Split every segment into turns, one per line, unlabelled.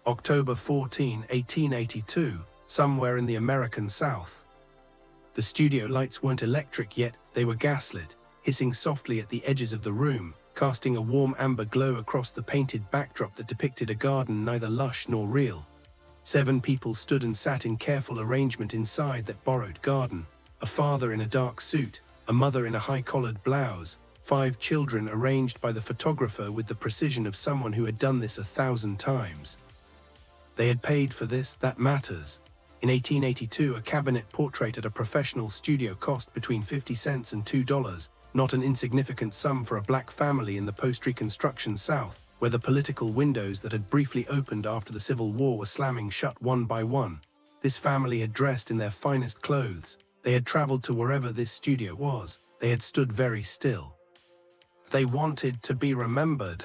October 14, 1882, somewhere in the American South. The studio lights weren't electric yet, they were gaslit, hissing softly at the edges of the room, casting a warm amber glow across the painted backdrop that depicted a garden neither lush nor real. 7 people stood and sat in careful arrangement inside that borrowed garden. A father in a dark suit, a mother in a high-collared blouse, 5 children arranged by the photographer with the precision of someone who had done this 1,000 times. They had paid for this, that matters. In 1882, a cabinet portrait at a professional studio cost between 50 cents and $2, not an insignificant sum for a black family in the post-Reconstruction South, where the political windows that had briefly opened after the Civil War were slamming shut one by one. This family had dressed in their finest clothes. They had traveled to wherever this studio was. They had stood very still. They wanted to be remembered.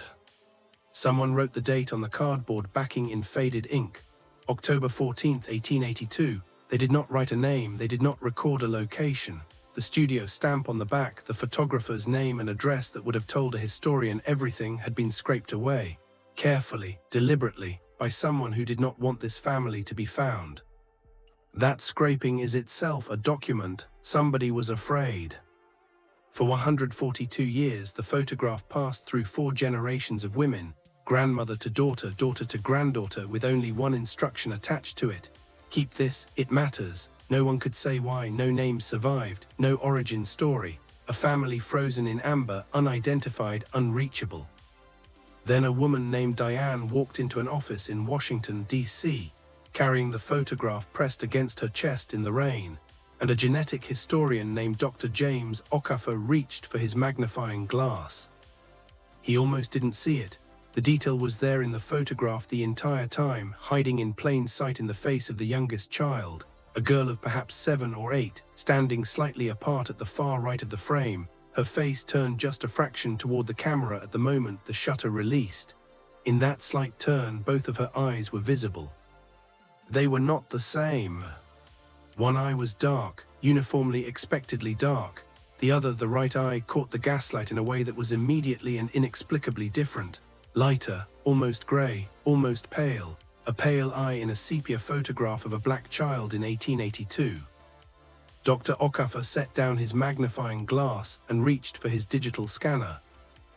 Someone wrote the date on the cardboard backing in faded ink. October 14, 1882. They did not write a name, they did not record a location. The studio stamp on the back, the photographer's name and address that would have told a historian everything, had been scraped away, carefully, deliberately, by someone who did not want this family to be found. That scraping is itself a document. Somebody was afraid. For 142 years, the photograph passed through 4 generations of women, grandmother to daughter, daughter to granddaughter, with only one instruction attached to it. Keep this, it matters. No one could say why, no names survived, no origin story. A family frozen in amber, unidentified, unreachable. Then a woman named Diane walked into an office in Washington, D.C., carrying the photograph pressed against her chest in the rain, and a genetic historian named Dr. James Okafor reached for his magnifying glass. He almost didn't see it. The detail was there in the photograph the entire time, hiding in plain sight in the face of the youngest child, a girl of perhaps 7 or 8, standing slightly apart at the far right of the frame, her face turned just a fraction toward the camera at the moment the shutter released. In that slight turn, both of her eyes were visible. They were not the same. One eye was dark, uniformly expectedly dark. The other, the right eye, caught the gaslight in a way that was immediately and inexplicably different. Lighter, almost grey, almost pale. A pale eye in a sepia photograph of a black child in 1882. Dr. Okafor set down his magnifying glass and reached for his digital scanner.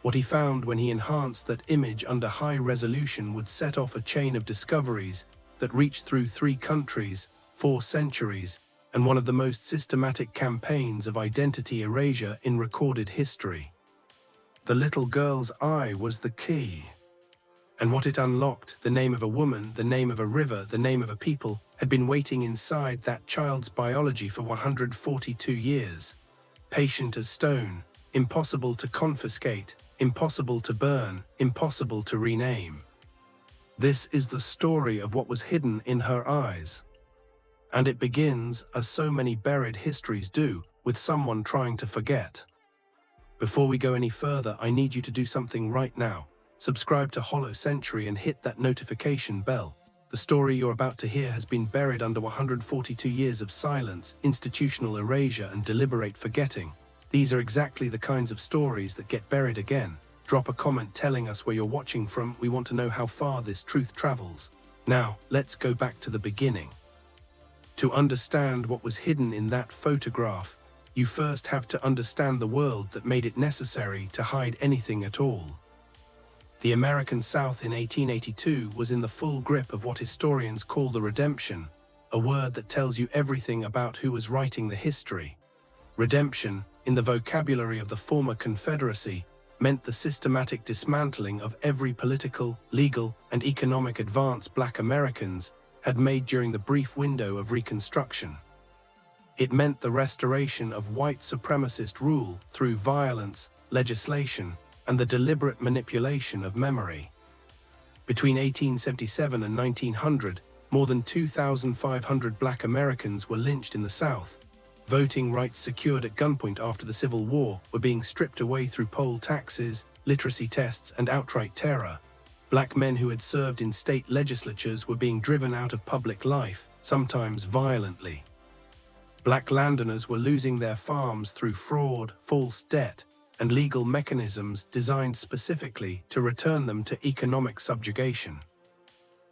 What he found when he enhanced that image under high resolution would set off a chain of discoveries that reached through 3 countries, 4 centuries, and one of the most systematic campaigns of identity erasure in recorded history. The little girl's eye was the key. And what it unlocked, the name of a woman, the name of a river, the name of a people, had been waiting inside that child's biology for 142 years. Patient as stone, impossible to confiscate, impossible to burn, impossible to rename. This is the story of what was hidden in her eyes. And it begins, as so many buried histories do, with someone trying to forget. Before we go any further, I need you to do something right now. Subscribe to Hollow Century and hit that notification bell. The story you're about to hear has been buried under 142 years of silence, institutional erasure, and deliberate forgetting. These are exactly the kinds of stories that get buried again. Drop a comment telling us where you're watching from. We want to know how far this truth travels. Now, let's go back to the beginning. To understand what was hidden in that photograph, you first have to understand the world that made it necessary to hide anything at all. The American South in 1882 was in the full grip of what historians call the redemption, a word that tells you everything about who was writing the history. Redemption, in the vocabulary of the former Confederacy, meant the systematic dismantling of every political, legal, and economic advance Black Americans had made during the brief window of Reconstruction. It meant the restoration of white supremacist rule through violence, legislation, and the deliberate manipulation of memory. Between 1877 and 1900, more than 2,500 Black Americans were lynched in the South. Voting rights secured at gunpoint after the Civil War were being stripped away through poll taxes, literacy tests, and outright terror. Black men who had served in state legislatures were being driven out of public life, sometimes violently. Black landowners were losing their farms through fraud, false debt, and legal mechanisms designed specifically to return them to economic subjugation.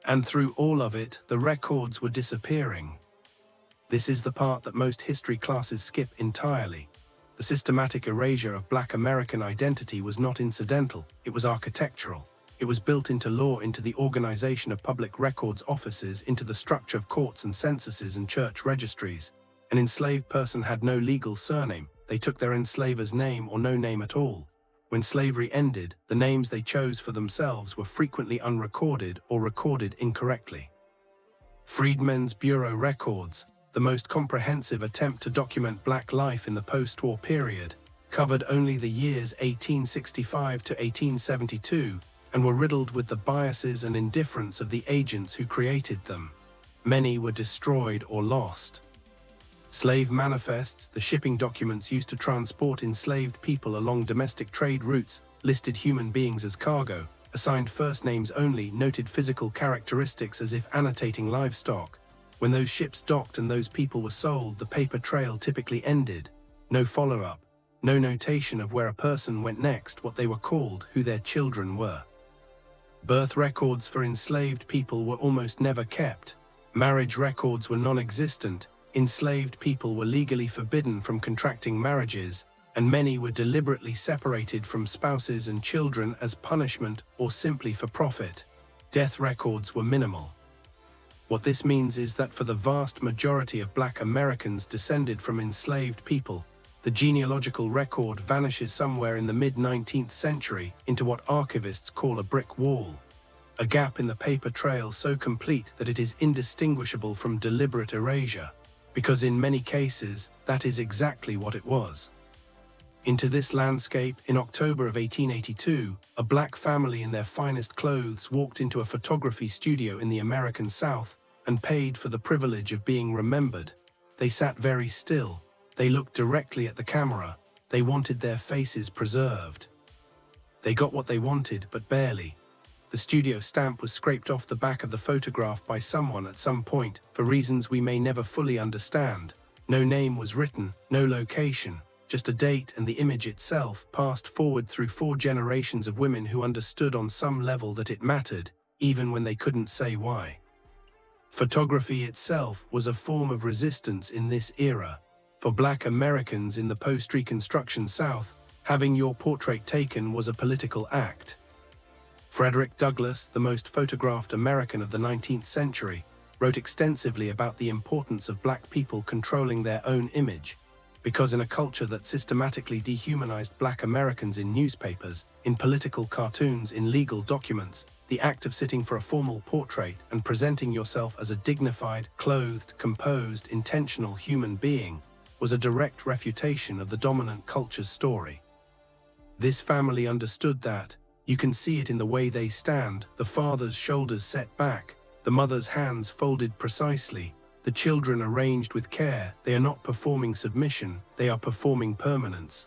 And through all of it, the records were disappearing. This is the part that most history classes skip entirely. The systematic erasure of Black American identity was not incidental, it was architectural. It was built into law, into the organization of public records offices, into the structure of courts and censuses and church registries. An enslaved person had no legal surname. They took their enslaver's name or no name at all. When slavery ended, the names they chose for themselves were frequently unrecorded or recorded incorrectly. Freedmen's Bureau records, the most comprehensive attempt to document Black life in the post-war period, covered only the years 1865 to 1872 and were riddled with the biases and indifference of the agents who created them. Many were destroyed or lost. Slave manifests, the shipping documents used to transport enslaved people along domestic trade routes, listed human beings as cargo, assigned first names only, noted physical characteristics as if annotating livestock. When those ships docked and those people were sold, the paper trail typically ended. No follow-up, no notation of where a person went next, what they were called, who their children were. Birth records for enslaved people were almost never kept. Marriage records were non-existent. Enslaved people were legally forbidden from contracting marriages, and many were deliberately separated from spouses and children as punishment or simply for profit. Death records were minimal. What this means is that for the vast majority of Black Americans descended from enslaved people, the genealogical record vanishes somewhere in the mid-19th century into what archivists call a brick wall. A gap in the paper trail so complete that it is indistinguishable from deliberate erasure. Because in many cases, that is exactly what it was. Into this landscape, in October of 1882, a Black family in their finest clothes walked into a photography studio in the American South and paid for the privilege of being remembered. They sat very still. They looked directly at the camera. They wanted their faces preserved. They got what they wanted, but barely. The studio stamp was scraped off the back of the photograph by someone at some point, for reasons we may never fully understand. No name was written, no location, just a date, and the image itself passed forward through 4 generations of women who understood on some level that it mattered, even when they couldn't say why. Photography itself was a form of resistance in this era. For Black Americans in the post-Reconstruction South, having your portrait taken was a political act. Frederick Douglass, the most photographed American of the 19th century, wrote extensively about the importance of Black people controlling their own image, because in a culture that systematically dehumanized Black Americans in newspapers, in political cartoons, in legal documents, the act of sitting for a formal portrait and presenting yourself as a dignified, clothed, composed, intentional human being was a direct refutation of the dominant culture's story. This family understood that. You can see it in the way they stand, the father's shoulders set back, the mother's hands folded precisely, the children arranged with care. They are not performing submission, they are performing permanence.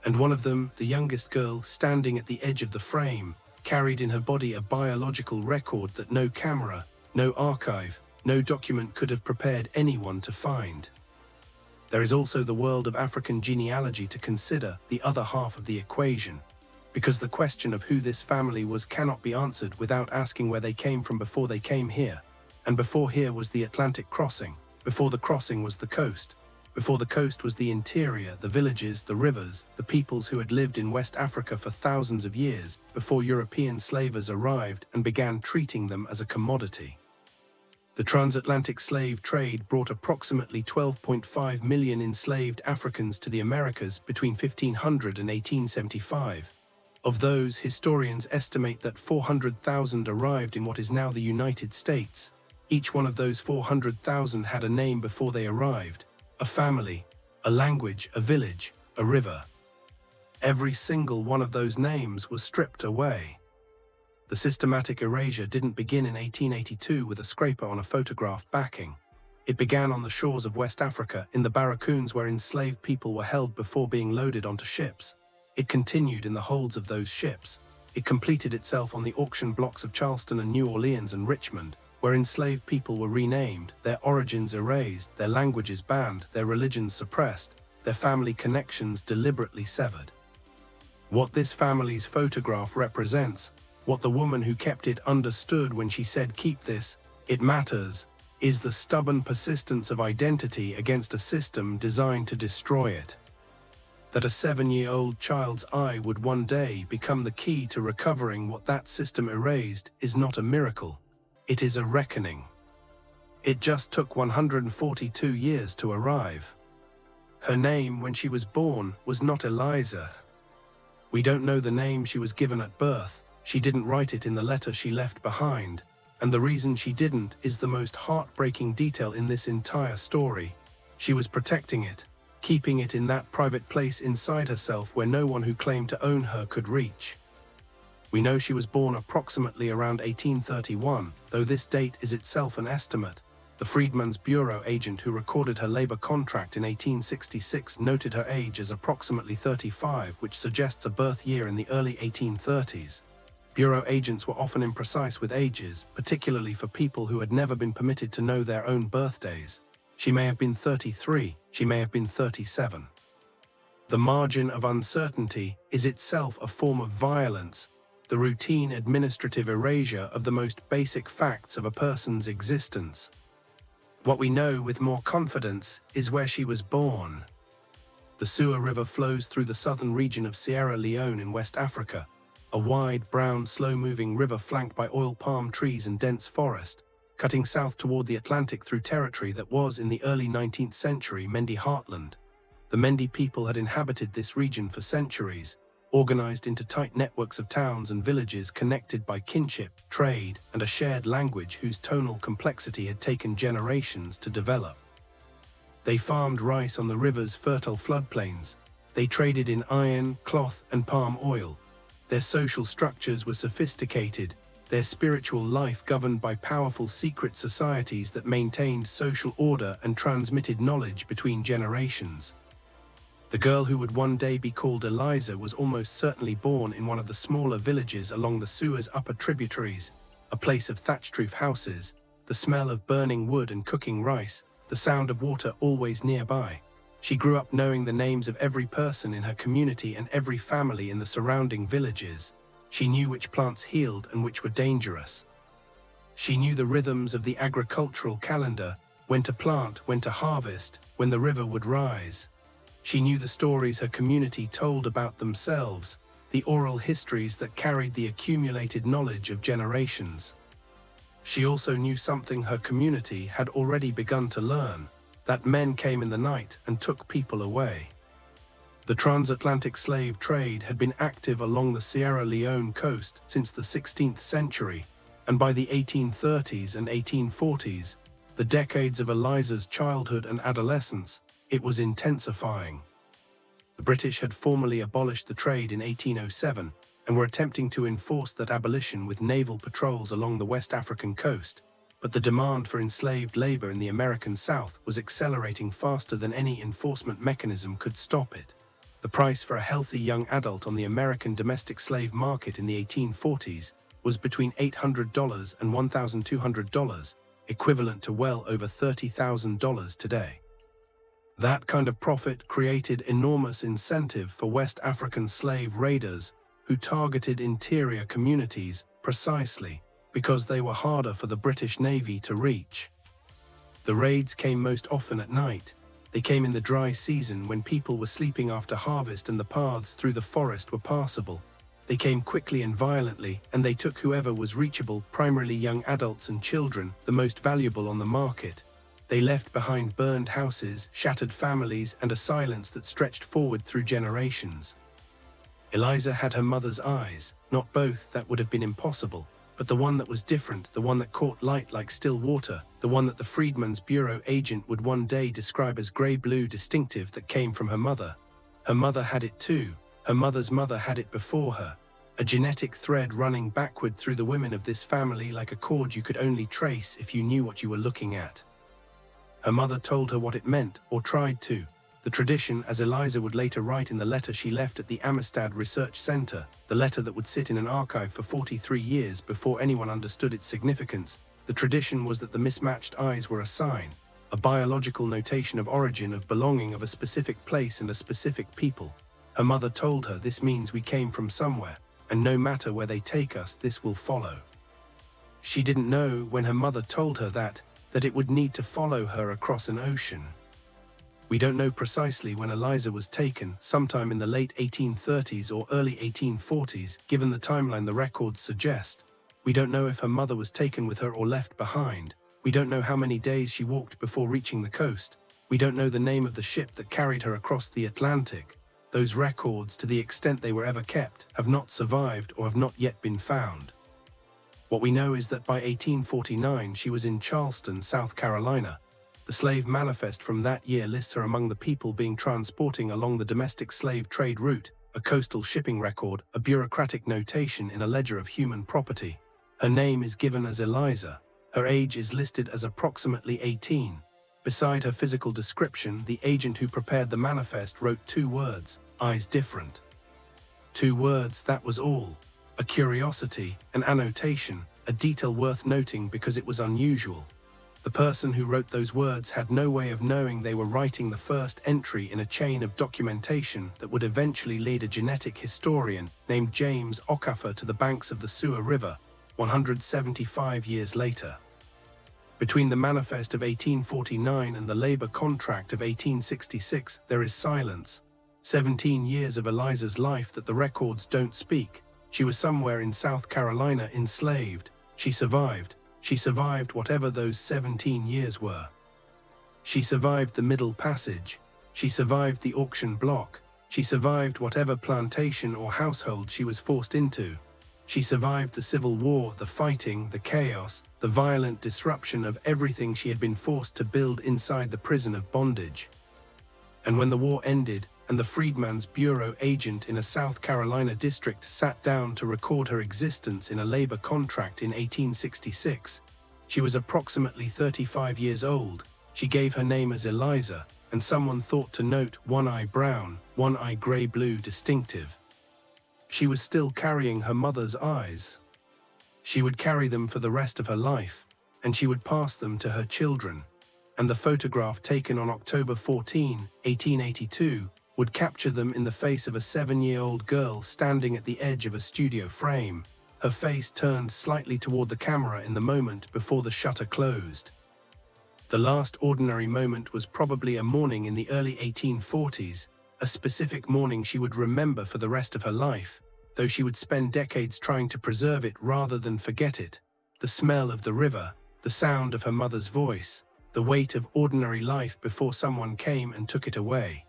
And one of them, the youngest girl, standing at the edge of the frame, carried in her body a biological record that no camera, no archive, no document could have prepared anyone to find. There is also the world of African genealogy to consider, the other half of the equation. Because the question of who this family was cannot be answered without asking where they came from before they came here. And before here was the Atlantic crossing, before the crossing was the coast, before the coast was the interior, the villages, the rivers, the peoples who had lived in West Africa for thousands of years, before European slavers arrived and began treating them as a commodity. The transatlantic slave trade brought approximately 12.5 million enslaved Africans to the Americas between 1500 and 1875. Of those, historians estimate that 400,000 arrived in what is now the United States. Each one of those 400,000 had a name before they arrived, a family, a language, a village, a river. Every single one of those names was stripped away. The systematic erasure didn't begin in 1882 with a scraper on a photograph backing. It began on the shores of West Africa, in the barracoons where enslaved people were held before being loaded onto ships. It continued in the holds of those ships. It completed itself on the auction blocks of Charleston and New Orleans and Richmond, where enslaved people were renamed, their origins erased, their languages banned, their religions suppressed, their family connections deliberately severed. What this family's photograph represents, What the woman who kept it understood when she said, "Keep this, it matters," is the stubborn persistence of identity against a system designed to destroy it. That a 7-year-old child's eye would one day become the key to recovering what that system erased is not a miracle. It is a reckoning. It just took 142 years to arrive. Her name when she was born was not Eliza. We don't know the name she was given at birth. She didn't write it in the letter she left behind. And the reason she didn't is the most heartbreaking detail in this entire story. She was protecting it, keeping it in that private place inside herself where no one who claimed to own her could reach. We know she was born approximately around 1831, though this date is itself an estimate. The Freedmen's Bureau agent who recorded her labor contract in 1866 noted her age as approximately 35, which suggests a birth year in the early 1830s. Bureau agents were often imprecise with ages, particularly for people who had never been permitted to know their own birthdays. She may have been 33, she may have been 37. The margin of uncertainty is itself a form of violence, the routine administrative erasure of the most basic facts of a person's existence. What we know with more confidence is where she was born. The Suwa River flows through the southern region of Sierra Leone in West Africa, a wide, brown, slow-moving river flanked by oil palm trees and dense forest, cutting south toward the Atlantic through territory that was, in the early 19th century, Mendi heartland. The Mendi people had inhabited this region for centuries, organized into tight networks of towns and villages connected by kinship, trade, and a shared language whose tonal complexity had taken generations to develop. They farmed rice on the river's fertile floodplains. They traded in iron, cloth, and palm oil. Their social structures were sophisticated, their spiritual life governed by powerful secret societies that maintained social order and transmitted knowledge between generations. The girl who would one day be called Eliza was almost certainly born in one of the smaller villages along the Suwa's upper tributaries, a place of thatched-roof houses, the smell of burning wood and cooking rice, the sound of water always nearby. She grew up knowing the names of every person in her community and every family in the surrounding villages. She knew which plants healed and which were dangerous. She knew the rhythms of the agricultural calendar, when to plant, when to harvest, when the river would rise. She knew the stories her community told about themselves, the oral histories that carried the accumulated knowledge of generations. She also knew something her community had already begun to learn, that men came in the night and took people away. The transatlantic slave trade had been active along the Sierra Leone coast since the 16th century, and by the 1830s and 1840s, the decades of Eliza's childhood and adolescence, it was intensifying. The British had formally abolished the trade in 1807 and were attempting to enforce that abolition with naval patrols along the West African coast, but the demand for enslaved labor in the American South was accelerating faster than any enforcement mechanism could stop it. The price for a healthy young adult on the American domestic slave market in the 1840s was between $800 and $1,200, equivalent to well over $30,000 today. That kind of profit created enormous incentive for West African slave raiders who targeted interior communities precisely because they were harder for the British Navy to reach. The raids came most often at night. They came in the dry season when people were sleeping after harvest and the paths through the forest were passable. They came quickly and violently, and they took whoever was reachable, primarily young adults and children, the most valuable on the market. They left behind burned houses, shattered families, and a silence that stretched forward through generations. Eliza had her mother's eyes, not both, that would have been impossible, but the one that was different, the one that caught light like still water, the one that the Freedmen's Bureau agent would one day describe as grey-blue distinctive that came from her mother. Her mother had it too. Her mother's mother had it before her. A genetic thread running backward through the women of this family like a cord you could only trace if you knew what you were looking at. Her mother told her what it meant, or tried to. The tradition, as Eliza would later write in the letter she left at the Amistad Research Center, the letter that would sit in an archive for 43 years before anyone understood its significance, the tradition was that the mismatched eyes were a sign, a biological notation of origin, of belonging, of a specific place and a specific people. Her mother told her this means we came from somewhere, and no matter where they take us, this will follow. She didn't know when her mother told her that it would need to follow her across an ocean. We don't know precisely when Eliza was taken, sometime in the late 1830s or early 1840s, given the timeline the records suggest. We don't know if her mother was taken with her or left behind. We don't know how many days she walked before reaching the coast. We don't know the name of the ship that carried her across the Atlantic. Those records, to the extent they were ever kept, have not survived or have not yet been found. What we know is that by 1849 she was in Charleston, South Carolina. The slave manifest from that year lists her among the people being transporting along the domestic slave trade route, a coastal shipping record, a bureaucratic notation in a ledger of human property. Her name is given as Eliza. Her age is listed as approximately 18. Beside her physical description, the agent who prepared the manifest wrote 2 words, "Eyes different." 2 words, that was all. A curiosity, an annotation, a detail worth noting because it was unusual. The person who wrote those words had no way of knowing they were writing the first entry in a chain of documentation that would eventually lead a genetic historian named James Okafor to the banks of the Sewer River, 175 years later. Between the manifest of 1849 and the labor contract of 1866, there is silence. 17 years of Eliza's life that the records don't speak. She was somewhere in South Carolina enslaved. She survived. She survived whatever those 17 years were. She survived the Middle Passage. She survived the auction block. She survived whatever plantation or household she was forced into. She survived the Civil War, the fighting, the chaos, the violent disruption of everything she had been forced to build inside the prison of bondage. And when the war ended, and the Freedmen's Bureau agent in a South Carolina district sat down to record her existence in a labor contract in 1866, she was approximately 35 years old. She gave her name as Eliza, and someone thought to note one eye brown, one eye gray-blue distinctive. She was still carrying her mother's eyes. She would carry them for the rest of her life, and she would pass them to her children. And the photograph taken on October 14, 1882, would capture them in the face of a 7-year-old girl standing at the edge of a studio frame, her face turned slightly toward the camera in the moment before the shutter closed. The last ordinary moment was probably a morning in the early 1840s, a specific morning she would remember for the rest of her life, though she would spend decades trying to preserve it rather than forget it. The smell of the river, the sound of her mother's voice, the weight of ordinary life before someone came and took it away.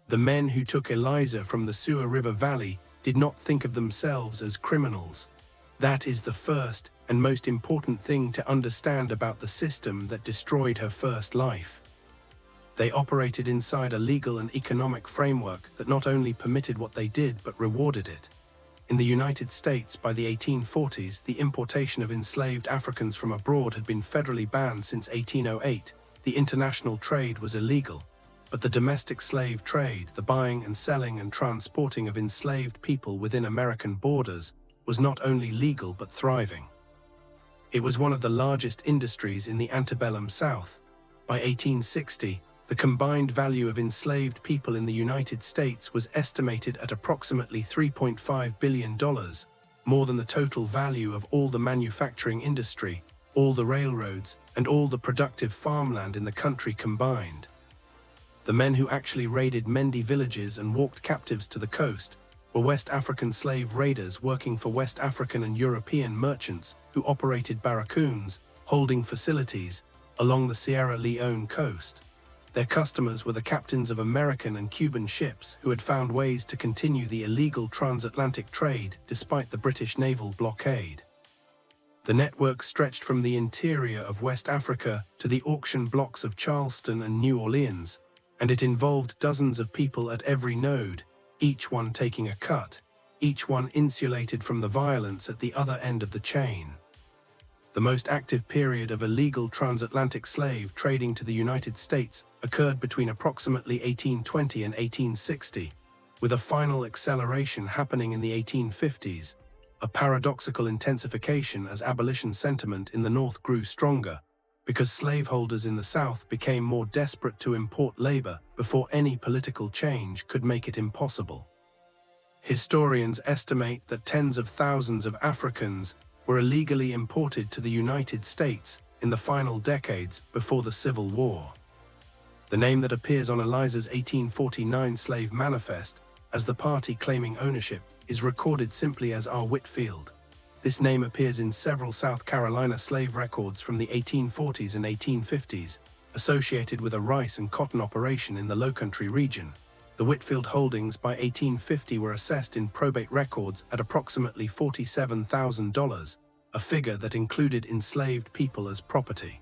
The men who took Eliza from the Sewer River Valley did not think of themselves as criminals. That is the first and most important thing to understand about the system that destroyed her first life. They operated inside a legal and economic framework that not only permitted what they did but rewarded it. In the United States, by the 1840s, the importation of enslaved Africans from abroad had been federally banned since 1808. The international trade was illegal, but the domestic slave trade, the buying and selling and transporting of enslaved people within American borders, was not only legal but thriving. It was one of the largest industries in the antebellum South. By 1860, the combined value of enslaved people in the United States was estimated at approximately $3.5 billion, more than the total value of all the manufacturing industry, all the railroads, and all the productive farmland in the country combined. The men who actually raided Mendi villages and walked captives to the coast were West African slave raiders working for West African and European merchants who operated barracoons, holding facilities, along the Sierra Leone coast. Their customers were the captains of American and Cuban ships who had found ways to continue the illegal transatlantic trade despite the British naval blockade. The network stretched from the interior of West Africa to the auction blocks of Charleston and New Orleans, and it involved dozens of people at every node, each one taking a cut, each one insulated from the violence at the other end of the chain. The most active period of illegal transatlantic slave trading to the United States occurred between approximately 1820 and 1860, with a final acceleration happening in the 1850s, a paradoxical intensification as abolition sentiment in the North grew stronger, because slaveholders in the South became more desperate to import labor before any political change could make it impossible. Historians estimate that tens of thousands of Africans were illegally imported to the United States in the final decades before the Civil War. The name that appears on Eliza's 1849 slave manifest as the party claiming ownership is recorded simply as R. Whitfield. This name appears in several South Carolina slave records from the 1840s and 1850s, associated with a rice and cotton operation in the Lowcountry region. The Whitfield holdings by 1850 were assessed in probate records at approximately $47,000, a figure that included enslaved people as property.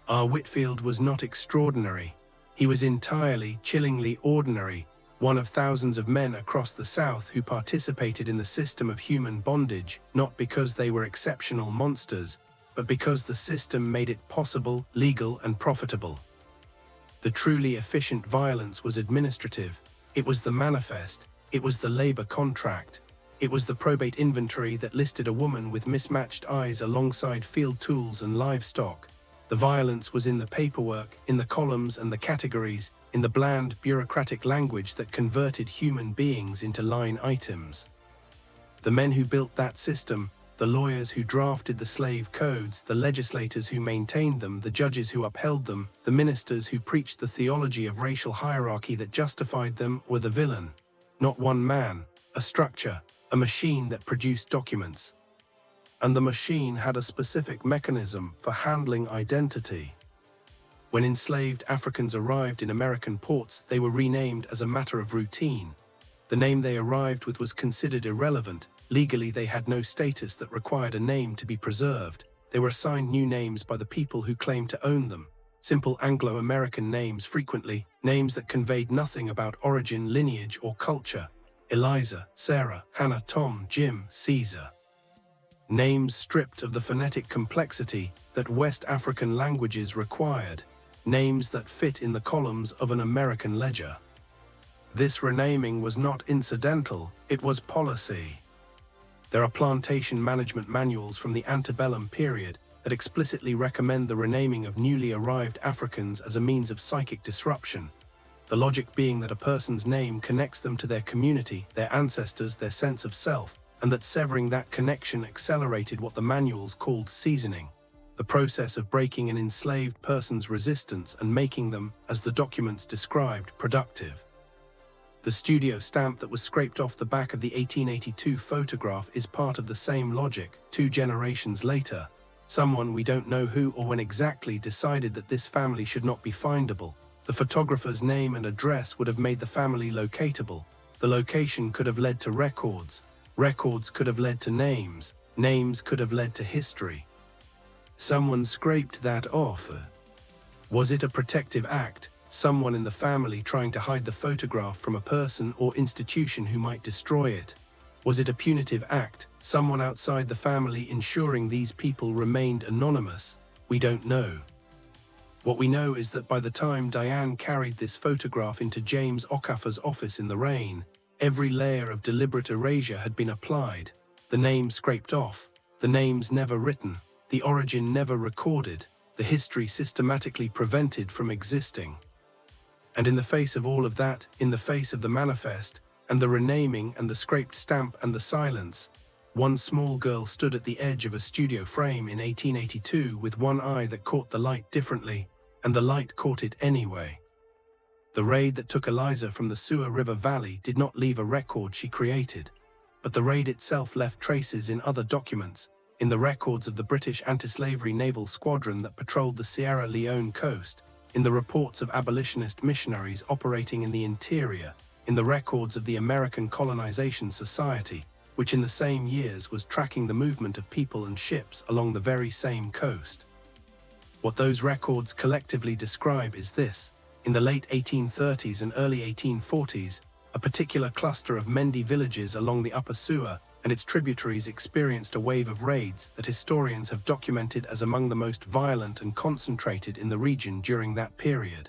R. Whitfield was not extraordinary. He was entirely, chillingly ordinary, one of thousands of men across the South who participated in the system of human bondage, not because they were exceptional monsters, but because the system made it possible, legal, and profitable. The truly efficient violence was administrative. It was the manifest. It was the labor contract. It was the probate inventory that listed a woman with mismatched eyes alongside field tools and livestock. The violence was in the paperwork, in the columns and the categories, in the bland, bureaucratic language that converted human beings into line items. The men who built that system, the lawyers who drafted the slave codes, the legislators who maintained them, the judges who upheld them, the ministers who preached the theology of racial hierarchy that justified them, were the villain. Not one man, a structure, a machine that produced documents. And the machine had a specific mechanism for handling identity. When enslaved Africans arrived in American ports, they were renamed as a matter of routine. The name they arrived with was considered irrelevant. Legally, they had no status that required a name to be preserved. They were assigned new names by the people who claimed to own them. Simple Anglo-American names frequently, names that conveyed nothing about origin, lineage, or culture. Eliza, Sarah, Hannah, Tom, Jim, Caesar. Names stripped of the phonetic complexity that West African languages required. Names that fit in the columns of an American ledger. This renaming was not incidental, it was policy. There are plantation management manuals from the antebellum period that explicitly recommend the renaming of newly arrived Africans as a means of psychic disruption. The logic being that a person's name connects them to their community, their ancestors, their sense of self, and that severing that connection accelerated what the manuals called seasoning, the process of breaking an enslaved person's resistance and making them, as the documents described, productive. The studio stamp that was scraped off the back of the 1882 photograph is part of the same logic. 2 generations later, someone, we don't know who or when exactly, decided that this family should not be findable. The photographer's name and address would have made the family locatable. The location could have led to records. Records could have led to names. Names could have led to history. Someone scraped that off. Was it a protective act? Someone in the family trying to hide the photograph from a person or institution who might destroy it? Was it a punitive act? Someone outside the family ensuring these people remained anonymous? We don't know. What we know is that by the time Diane carried this photograph into James Okafor's office in the rain, every layer of deliberate erasure had been applied. The name scraped off, the names never written, the origin never recorded, the history systematically prevented from existing. And in the face of all of that, in the face of the manifest, and the renaming and the scraped stamp and the silence, one small girl stood at the edge of a studio frame in 1882 with one eye that caught the light differently, and the light caught it anyway. The raid that took Eliza from the Sewer River Valley did not leave a record she created, but the raid itself left traces in other documents, in the records of the British anti-slavery naval squadron that patrolled the Sierra Leone coast, in the reports of abolitionist missionaries operating in the interior, in the records of the American Colonization Society, which in the same years was tracking the movement of people and ships along the very same coast. What those records collectively describe is this: in the late 1830s and early 1840s, a particular cluster of Mendi villages along the Upper Sewer and its tributaries experienced a wave of raids that historians have documented as among the most violent and concentrated in the region during that period.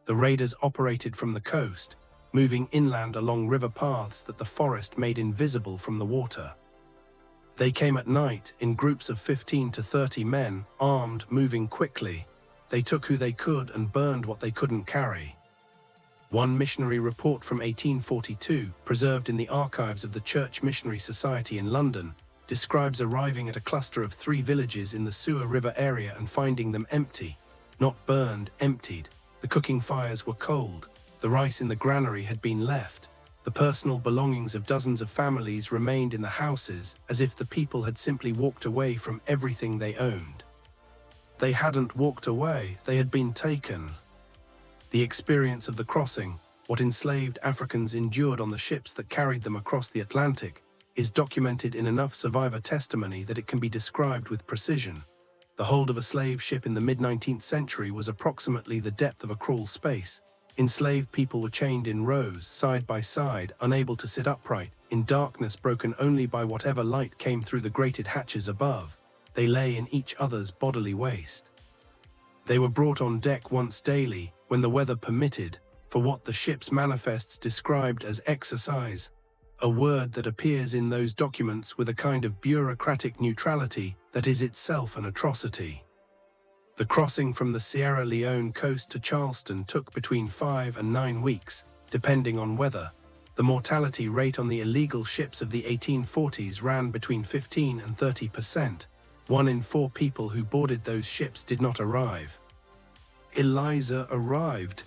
The raiders operated from the coast, moving inland along river paths that the forest made invisible from the water. They came at night in groups of 15 to 30 men, armed, moving quickly. They took who they could and burned what they couldn't carry. One missionary report from 1842, preserved in the archives of the Church Missionary Society in London, describes arriving at a cluster of 3 villages in the Suir River area and finding them empty. Not burned, emptied. The cooking fires were cold. The rice in the granary had been left. The personal belongings of dozens of families remained in the houses, as if the people had simply walked away from everything they owned. They hadn't walked away, they had been taken. The experience of the crossing, what enslaved Africans endured on the ships that carried them across the Atlantic, is documented in enough survivor testimony that it can be described with precision. The hold of a slave ship in the mid-19th century was approximately the depth of a crawl space. Enslaved people were chained in rows, side by side, unable to sit upright, in darkness broken only by whatever light came through the grated hatches above. They lay in each other's bodily waste. They were brought on deck once daily, when the weather permitted, for what the ship's manifests described as exercise, a word that appears in those documents with a kind of bureaucratic neutrality that is itself an atrocity. The crossing from the Sierra Leone coast to Charleston took between 5 and 9 weeks, depending on weather. The mortality rate on the illegal ships of the 1840s ran between 15 and 30%. 1 in 4 people who boarded those ships did not arrive. Eliza arrived.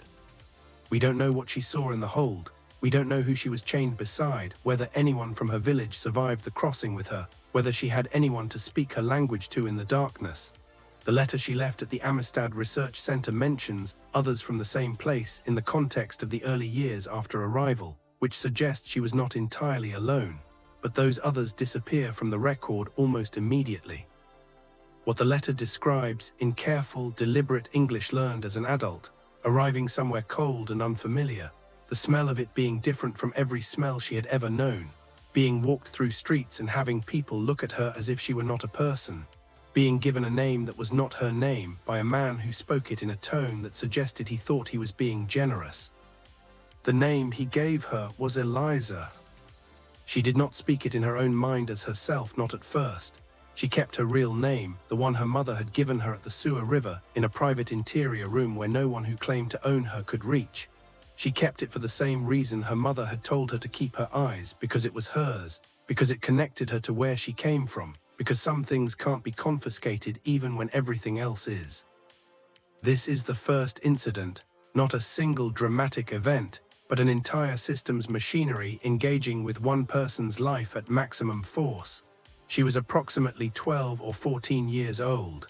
We don't know what she saw in the hold. We don't know who she was chained beside, whether anyone from her village survived the crossing with her, whether she had anyone to speak her language to in the darkness. The letter she left at the Amistad Research Center mentions others from the same place in the context of the early years after arrival, which suggests she was not entirely alone, but those others disappear from the record almost immediately. What the letter describes, in careful, deliberate English learned as an adult, arriving somewhere cold and unfamiliar, the smell of it being different from every smell she had ever known, being walked through streets and having people look at her as if she were not a person, being given a name that was not her name by a man who spoke it in a tone that suggested he thought he was being generous. The name he gave her was Eliza. She did not speak it in her own mind as herself, not at first. She kept her real name, the one her mother had given her at the Suir River, in a private interior room where no one who claimed to own her could reach. She kept it for the same reason her mother had told her to keep her eyes, because it was hers, because it connected her to where she came from, because some things can't be confiscated even when everything else is. This is the first incident, not a single dramatic event, but an entire system's machinery engaging with one person's life at maximum force. She was approximately 12 or 14 years old.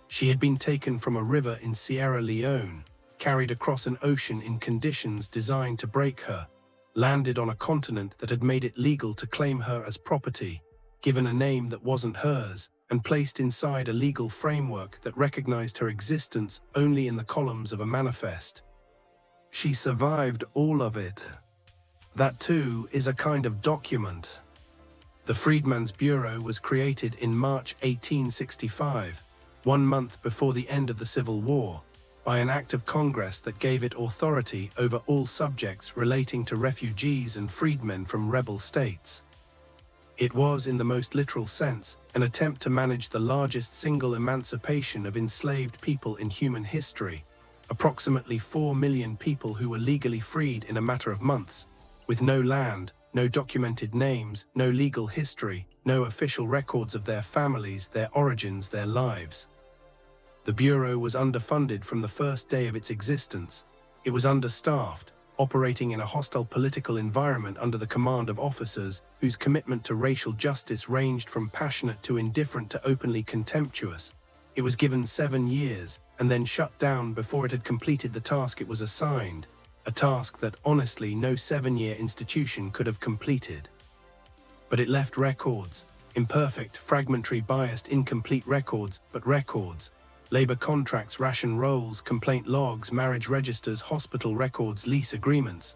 She had been taken from a river in Sierra Leone, carried across an ocean in conditions designed to break her, landed on a continent that had made it legal to claim her as property, given a name that wasn't hers, and placed inside a legal framework that recognized her existence only in the columns of a manifest. She survived all of it. That too is a kind of document. The Freedmen's Bureau was created in March 1865, 1 month before the end of the Civil War, by an act of Congress that gave it authority over all subjects relating to refugees and freedmen from rebel states. It was, in the most literal sense, an attempt to manage the largest single emancipation of enslaved people in human history, approximately 4 million people who were legally freed in a matter of months, with no land, no documented names, no legal history, no official records of their families, their origins, their lives. The Bureau was underfunded from the first day of its existence. It was understaffed, operating in a hostile political environment under the command of officers whose commitment to racial justice ranged from passionate to indifferent to openly contemptuous. It was given 7 years and then shut down before it had completed the task it was assigned, a task that, honestly, no 7-year institution could have completed. But it left records, imperfect, fragmentary, biased, incomplete records, but records. Labor contracts, ration rolls, complaint logs, marriage registers, hospital records, lease agreements.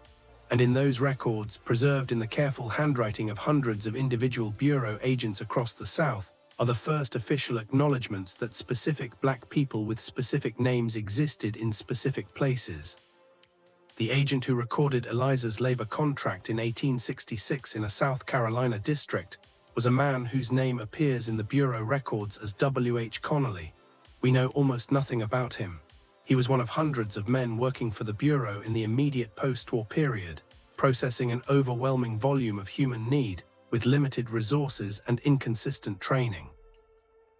And in those records, preserved in the careful handwriting of hundreds of individual Bureau agents across the South, are the first official acknowledgements that specific black people with specific names existed in specific places. The agent who recorded Eliza's labor contract in 1866 in a South Carolina district was a man whose name appears in the Bureau records as W. H. Connolly. We know almost nothing about him. He was one of hundreds of men working for the Bureau in the immediate post-war period, processing an overwhelming volume of human need with limited resources and inconsistent training.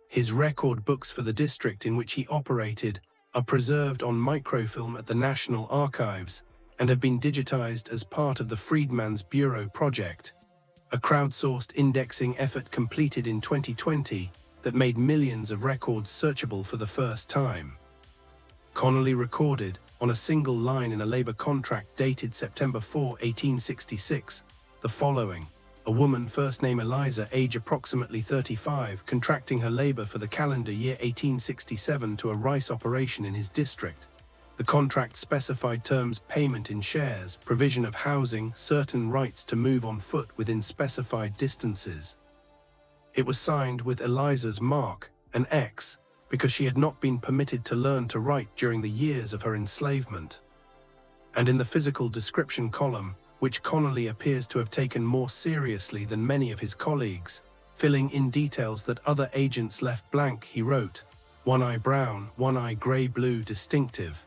His record books for the district in which he operated are preserved on microfilm at the National Archives and have been digitized as part of the Freedmen's Bureau project, a crowdsourced indexing effort completed in 2020 that made millions of records searchable for the first time. Connolly recorded, on a single line in a labor contract dated September 4, 1866, the following: a woman first name Eliza, age approximately 35, contracting her labor for the calendar year 1867 to a rice operation in his district. The contract specified terms: payment in shares, provision of housing, certain rights to move on foot within specified distances. It was signed with Eliza's mark, an X, because she had not been permitted to learn to write during the years of her enslavement. And in the physical description column, which Connolly appears to have taken more seriously than many of his colleagues, filling in details that other agents left blank, he wrote, "One eye brown, one eye gray-blue distinctive."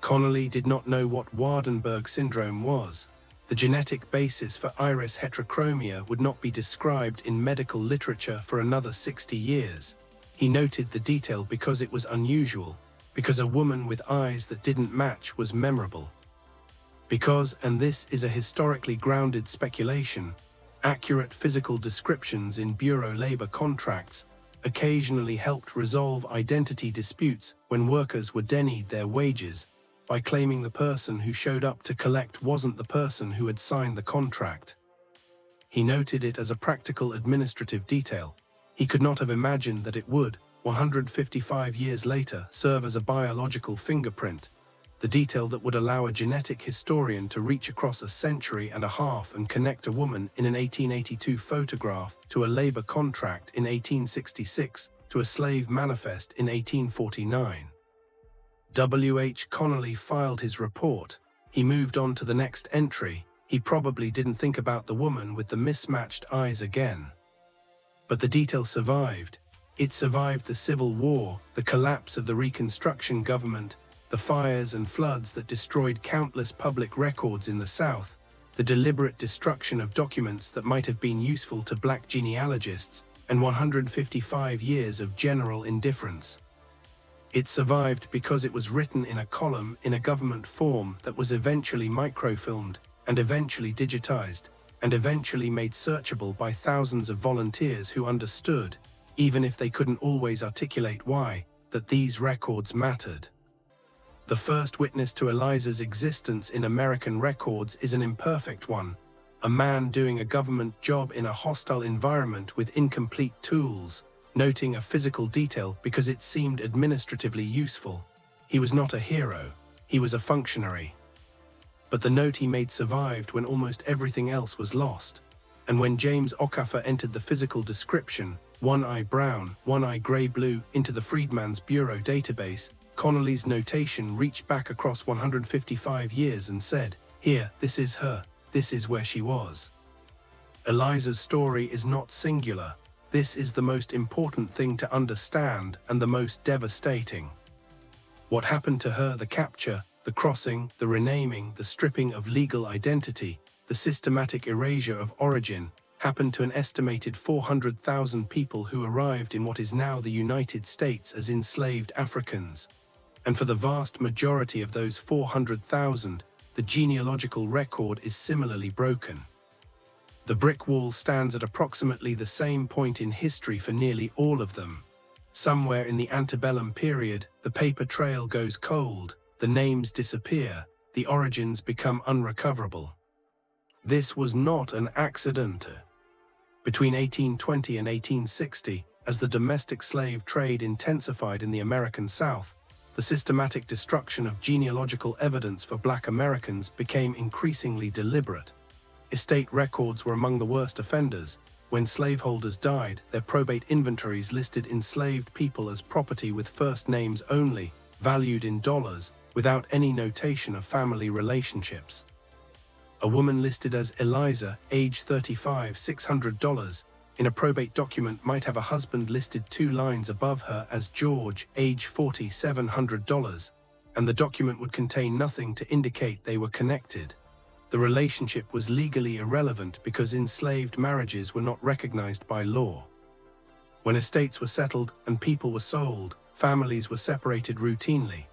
Connolly did not know what Waardenburg Syndrome was. The genetic basis for iris heterochromia would not be described in medical literature for another 60 years. He noted the detail because it was unusual, because a woman with eyes that didn't match was memorable. Because, and this is a historically grounded speculation, accurate physical descriptions in Bureau labor contracts occasionally helped resolve identity disputes when workers were denied their wages by claiming the person who showed up to collect wasn't the person who had signed the contract. He noted it as a practical administrative detail. He could not have imagined that it would, 155 years later, serve as a biological fingerprint, the detail that would allow a genetic historian to reach across a century and a half and connect a woman in an 1882 photograph to a labor contract in 1866 to a slave manifest in 1849. W.H. Connolly filed his report. He moved on to the next entry. He probably didn't think about the woman with the mismatched eyes again. But the detail survived. It survived the Civil War, the collapse of the Reconstruction government, the fires and floods that destroyed countless public records in the South, the deliberate destruction of documents that might have been useful to black genealogists, and 155 years of general indifference. It survived because it was written in a column in a government form that was eventually microfilmed, and eventually digitized, and eventually made searchable by thousands of volunteers who understood, even if they couldn't always articulate why, that these records mattered. The first witness to Eliza's existence in American records is an imperfect one, a man doing a government job in a hostile environment with incomplete tools, noting a physical detail because it seemed administratively useful. He was not a hero, he was a functionary. But the note he made survived when almost everything else was lost. And when James Okafor entered the physical description, one eye brown, one eye gray-blue, into the Freedmen's Bureau database, Connolly's notation reached back across 155 years and said, "Here, this is her, this is where she was." Eliza's story is not singular. This is the most important thing to understand and the most devastating. What happened to her, the capture, the crossing, the renaming, the stripping of legal identity, the systematic erasure of origin, happened to an estimated 400,000 people who arrived in what is now the United States as enslaved Africans. And for the vast majority of those 400,000, the genealogical record is similarly broken. The brick wall stands at approximately the same point in history for nearly all of them. Somewhere in the antebellum period, the paper trail goes cold, the names disappear, the origins become unrecoverable. This was not an accident. Between 1820 and 1860, as the domestic slave trade intensified in the American South, the systematic destruction of genealogical evidence for Black Americans became increasingly deliberate. Estate records were among the worst offenders. When slaveholders died, their probate inventories listed enslaved people as property with first names only, valued in dollars, without any notation of family relationships. A woman listed as Eliza, age 35, $600, in a probate document might have a husband listed 2 lines above her as George, age 40, $700, and the document would contain nothing to indicate they were connected. The relationship was legally irrelevant because enslaved marriages were not recognized by law. When estates were settled and people were sold, families were separated routinely.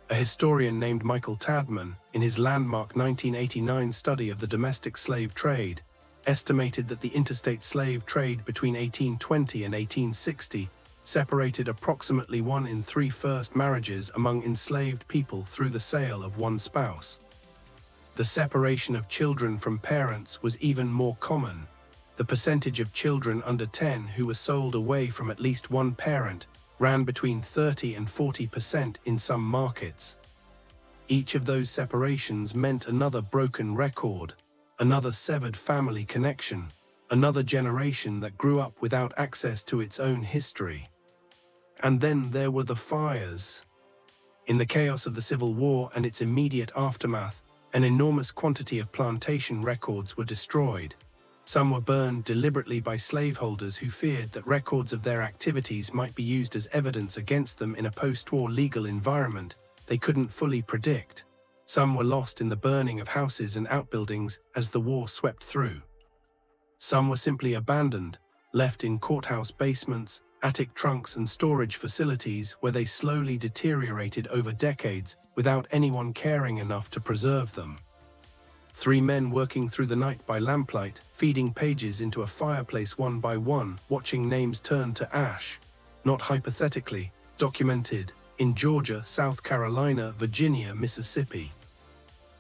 A historian named Michael Tadman, in his landmark 1989 study of the domestic slave trade, estimated that the interstate slave trade between 1820 and 1860 separated approximately 1 in 3 first marriages among enslaved people through the sale of one spouse. The separation of children from parents was even more common. The percentage of children under 10 who were sold away from at least one parent ran between 30 and 40% in some markets. Each of those separations meant another broken record, another severed family connection, another generation that grew up without access to its own history. And then there were the fires. In the chaos of the Civil War and its immediate aftermath, an enormous quantity of plantation records were destroyed. Some were burned deliberately by slaveholders who feared that records of their activities might be used as evidence against them in a post-war legal environment they couldn't fully predict. Some were lost in the burning of houses and outbuildings as the war swept through. Some were simply abandoned, left in courthouse basements, attic trunks and storage facilities where they slowly deteriorated over decades without anyone caring enough to preserve them. 3 men working through the night by lamplight, feeding pages into a fireplace one by one, watching names turn to ash. Not hypothetically, documented in Georgia, South Carolina, Virginia, Mississippi.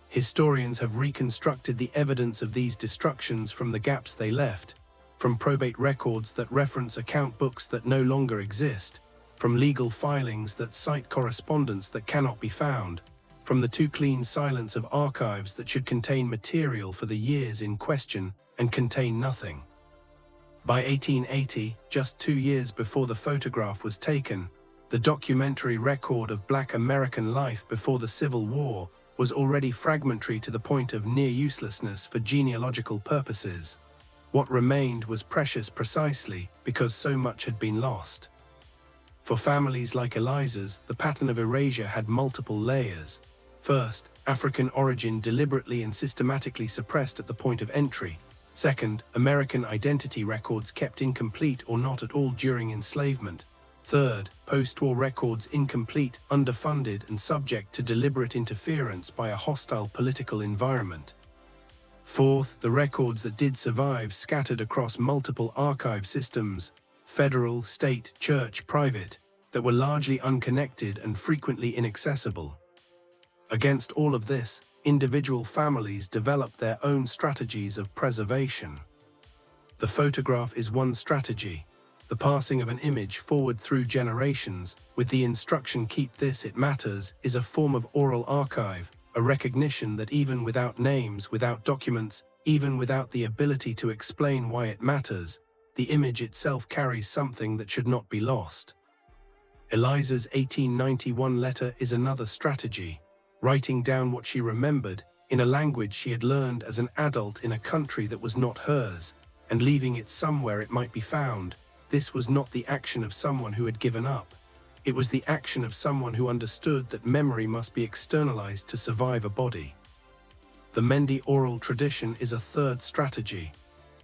Historians have reconstructed the evidence of these destructions from the gaps they left, from probate records that reference account books that no longer exist, from legal filings that cite correspondence that cannot be found, from the too clean silence of archives that should contain material for the years in question and contain nothing. By 1880, just 2 years before the photograph was taken, the documentary record of Black American life before the Civil War was already fragmentary to the point of near uselessness for genealogical purposes. What remained was precious precisely because so much had been lost. For families like Eliza's, the pattern of erasure had multiple layers. First, African origin deliberately and systematically suppressed at the point of entry. Second, American identity records kept incomplete or not at all during enslavement. Third, post-war records incomplete, underfunded, and subject to deliberate interference by a hostile political environment. Fourth, the records that did survive scattered across multiple archive systems, federal, state, church, private, that were largely unconnected and frequently inaccessible. Against all of this, individual families developed their own strategies of preservation. The photograph is one strategy. The passing of an image forward through generations, with the instruction "keep this, it matters," is a form of oral archive, a recognition that even without names, without documents, even without the ability to explain why it matters, the image itself carries something that should not be lost. Eliza's 1891 letter is another strategy, writing down what she remembered in a language she had learned as an adult in a country that was not hers, and leaving it somewhere it might be found. This was not the action of someone who had given up. It was the action of someone who understood that memory must be externalized to survive a body. The Mendi oral tradition is a third strategy.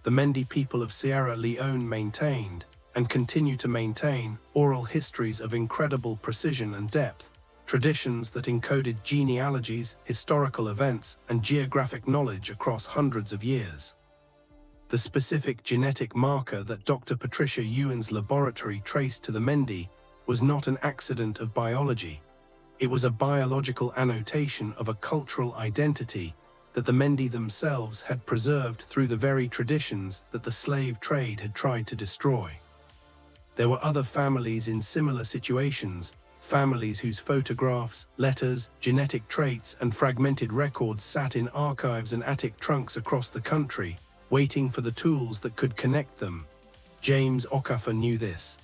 The Mendi people of Sierra Leone maintained, and continue to maintain, oral histories of incredible precision and depth, traditions that encoded genealogies, historical events, and geographic knowledge across hundreds of years. The specific genetic marker that Dr. Patricia Ewan's laboratory traced to the Mendi was not an accident of biology. It was a biological annotation of a cultural identity that the Mendi themselves had preserved through the very traditions that the slave trade had tried to destroy. There were other families in similar situations, families whose photographs, letters, genetic traits, and fragmented records sat in archives and attic trunks across the country, waiting for the tools that could connect them. James Okafor knew this.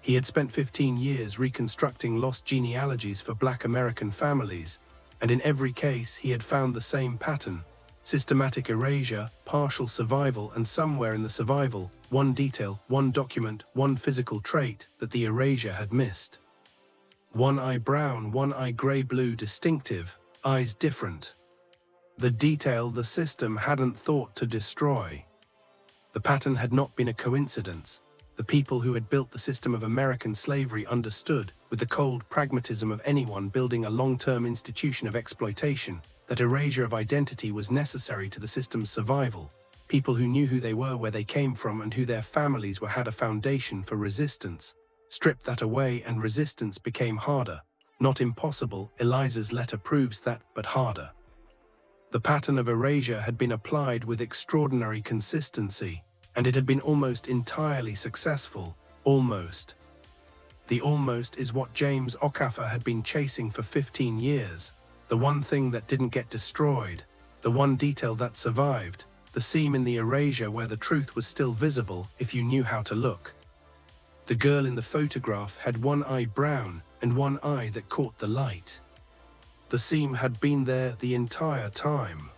He had spent 15 years reconstructing lost genealogies for Black American families, and in every case he had found the same pattern: systematic erasure, partial survival, and somewhere in the survival, one detail, one document, one physical trait that the erasure had missed. One eye brown, one eye grey-blue, distinctive, eyes different. The detail the system hadn't thought to destroy. The pattern had not been a coincidence. The people who had built the system of American slavery understood, with the cold pragmatism of anyone building a long-term institution of exploitation, that erasure of identity was necessary to the system's survival. People who knew who they were, where they came from, and who their families were had a foundation for resistance. Strip that away and resistance became harder. Not impossible, Eliza's letter proves that, but harder. The pattern of erasure had been applied with extraordinary consistency, and it had been almost entirely successful. Almost. The almost is what James Okafor had been chasing for 15 years. The one thing that didn't get destroyed, the one detail that survived, the seam in the erasure where the truth was still visible if you knew how to look. The girl in the photograph had one eye brown and one eye that caught the light. The seam had been there the entire time.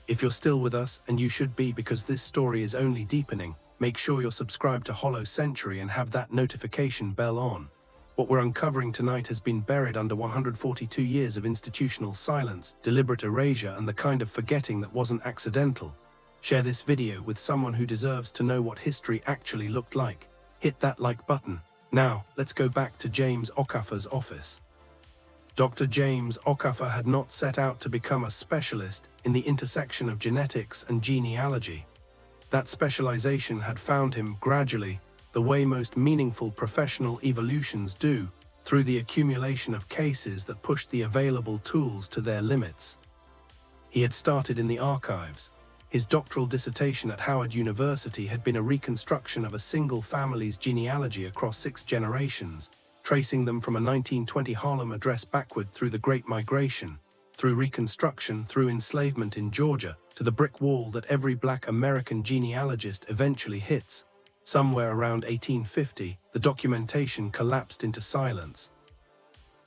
If you're still with us, and you should be because this story is only deepening, make sure you're subscribed to Hollow Century and have that notification bell on. What we're uncovering tonight has been buried under 142 years of institutional silence, deliberate erasure, and the kind of forgetting that wasn't accidental. Share this video with someone who deserves to know what history actually looked like. Hit that like button. Now, let's go back to James Okafor's office. Dr. James Okafor had not set out to become a specialist in the intersection of genetics and genealogy. That specialization had found him gradually, the way most meaningful professional evolutions do, through the accumulation of cases that pushed the available tools to their limits. He had started in the archives. His doctoral dissertation at Howard University had been a reconstruction of a single family's genealogy across 6 generations, tracing them from a 1920 Harlem address backward through the Great Migration, through Reconstruction, through enslavement in Georgia, to the brick wall that every Black American genealogist eventually hits. Somewhere around 1850, the documentation collapsed into silence.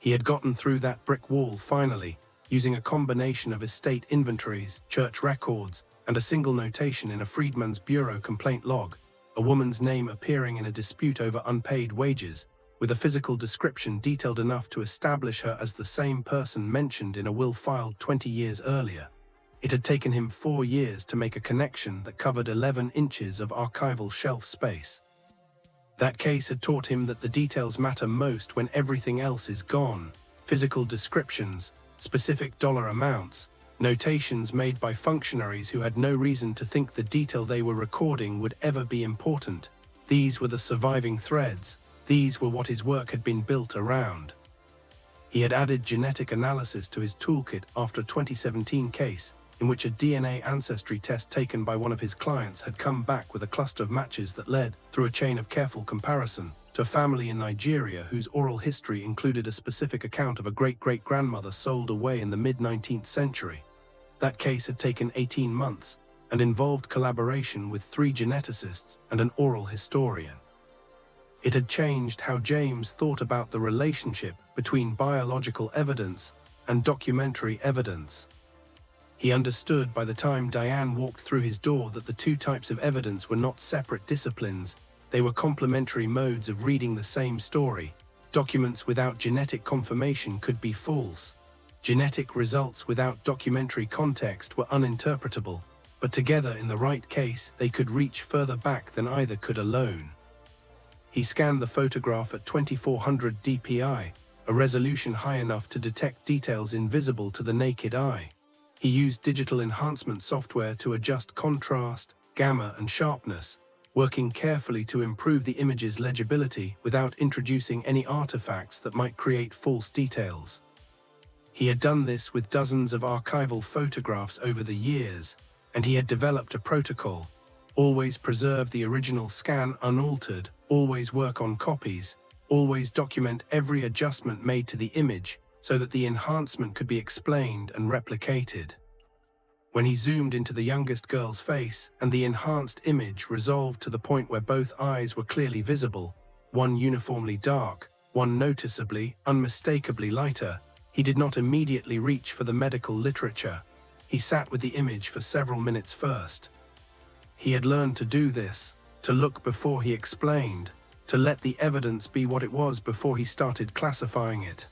He had gotten through that brick wall finally, using a combination of estate inventories, church records, and a single notation in a Freedman's Bureau complaint log, a woman's name appearing in a dispute over unpaid wages, with a physical description detailed enough to establish her as the same person mentioned in a will filed 20 years earlier. It had taken him 4 years to make a connection that covered 11 inches of archival shelf space. That case had taught him that the details matter most when everything else is gone. Physical descriptions, specific dollar amounts, notations made by functionaries who had no reason to think the detail they were recording would ever be important. These were the surviving threads. These were what his work had been built around. He had added genetic analysis to his toolkit after a 2017 case, in which a DNA ancestry test taken by one of his clients had come back with a cluster of matches that led, through a chain of careful comparison, to a family in Nigeria whose oral history included a specific account of a great-great-grandmother sold away in the mid-19th century. That case had taken 18 months, and involved collaboration with 3 geneticists and an oral historian. It had changed how James thought about the relationship between biological evidence and documentary evidence. He understood by the time Diane walked through his door that the 2 types of evidence were not separate disciplines, they were complementary modes of reading the same story. Documents without genetic confirmation could be false. Genetic results without documentary context were uninterpretable, but together in the right case they could reach further back than either could alone. He scanned the photograph at 2400 dpi, a resolution high enough to detect details invisible to the naked eye. He used digital enhancement software to adjust contrast, gamma, and sharpness, working carefully to improve the image's legibility without introducing any artifacts that might create false details. He had done this with dozens of archival photographs over the years, and he had developed a protocol: always preserve the original scan unaltered, always work on copies, always document every adjustment made to the image so that the enhancement could be explained and replicated. When he zoomed into the youngest girl's face and the enhanced image resolved to the point where both eyes were clearly visible, one uniformly dark, one noticeably, unmistakably lighter, he did not immediately reach for the medical literature. He sat with the image for several minutes first. He had learned to do this, to look before he explained, to let the evidence be what it was before he started classifying it.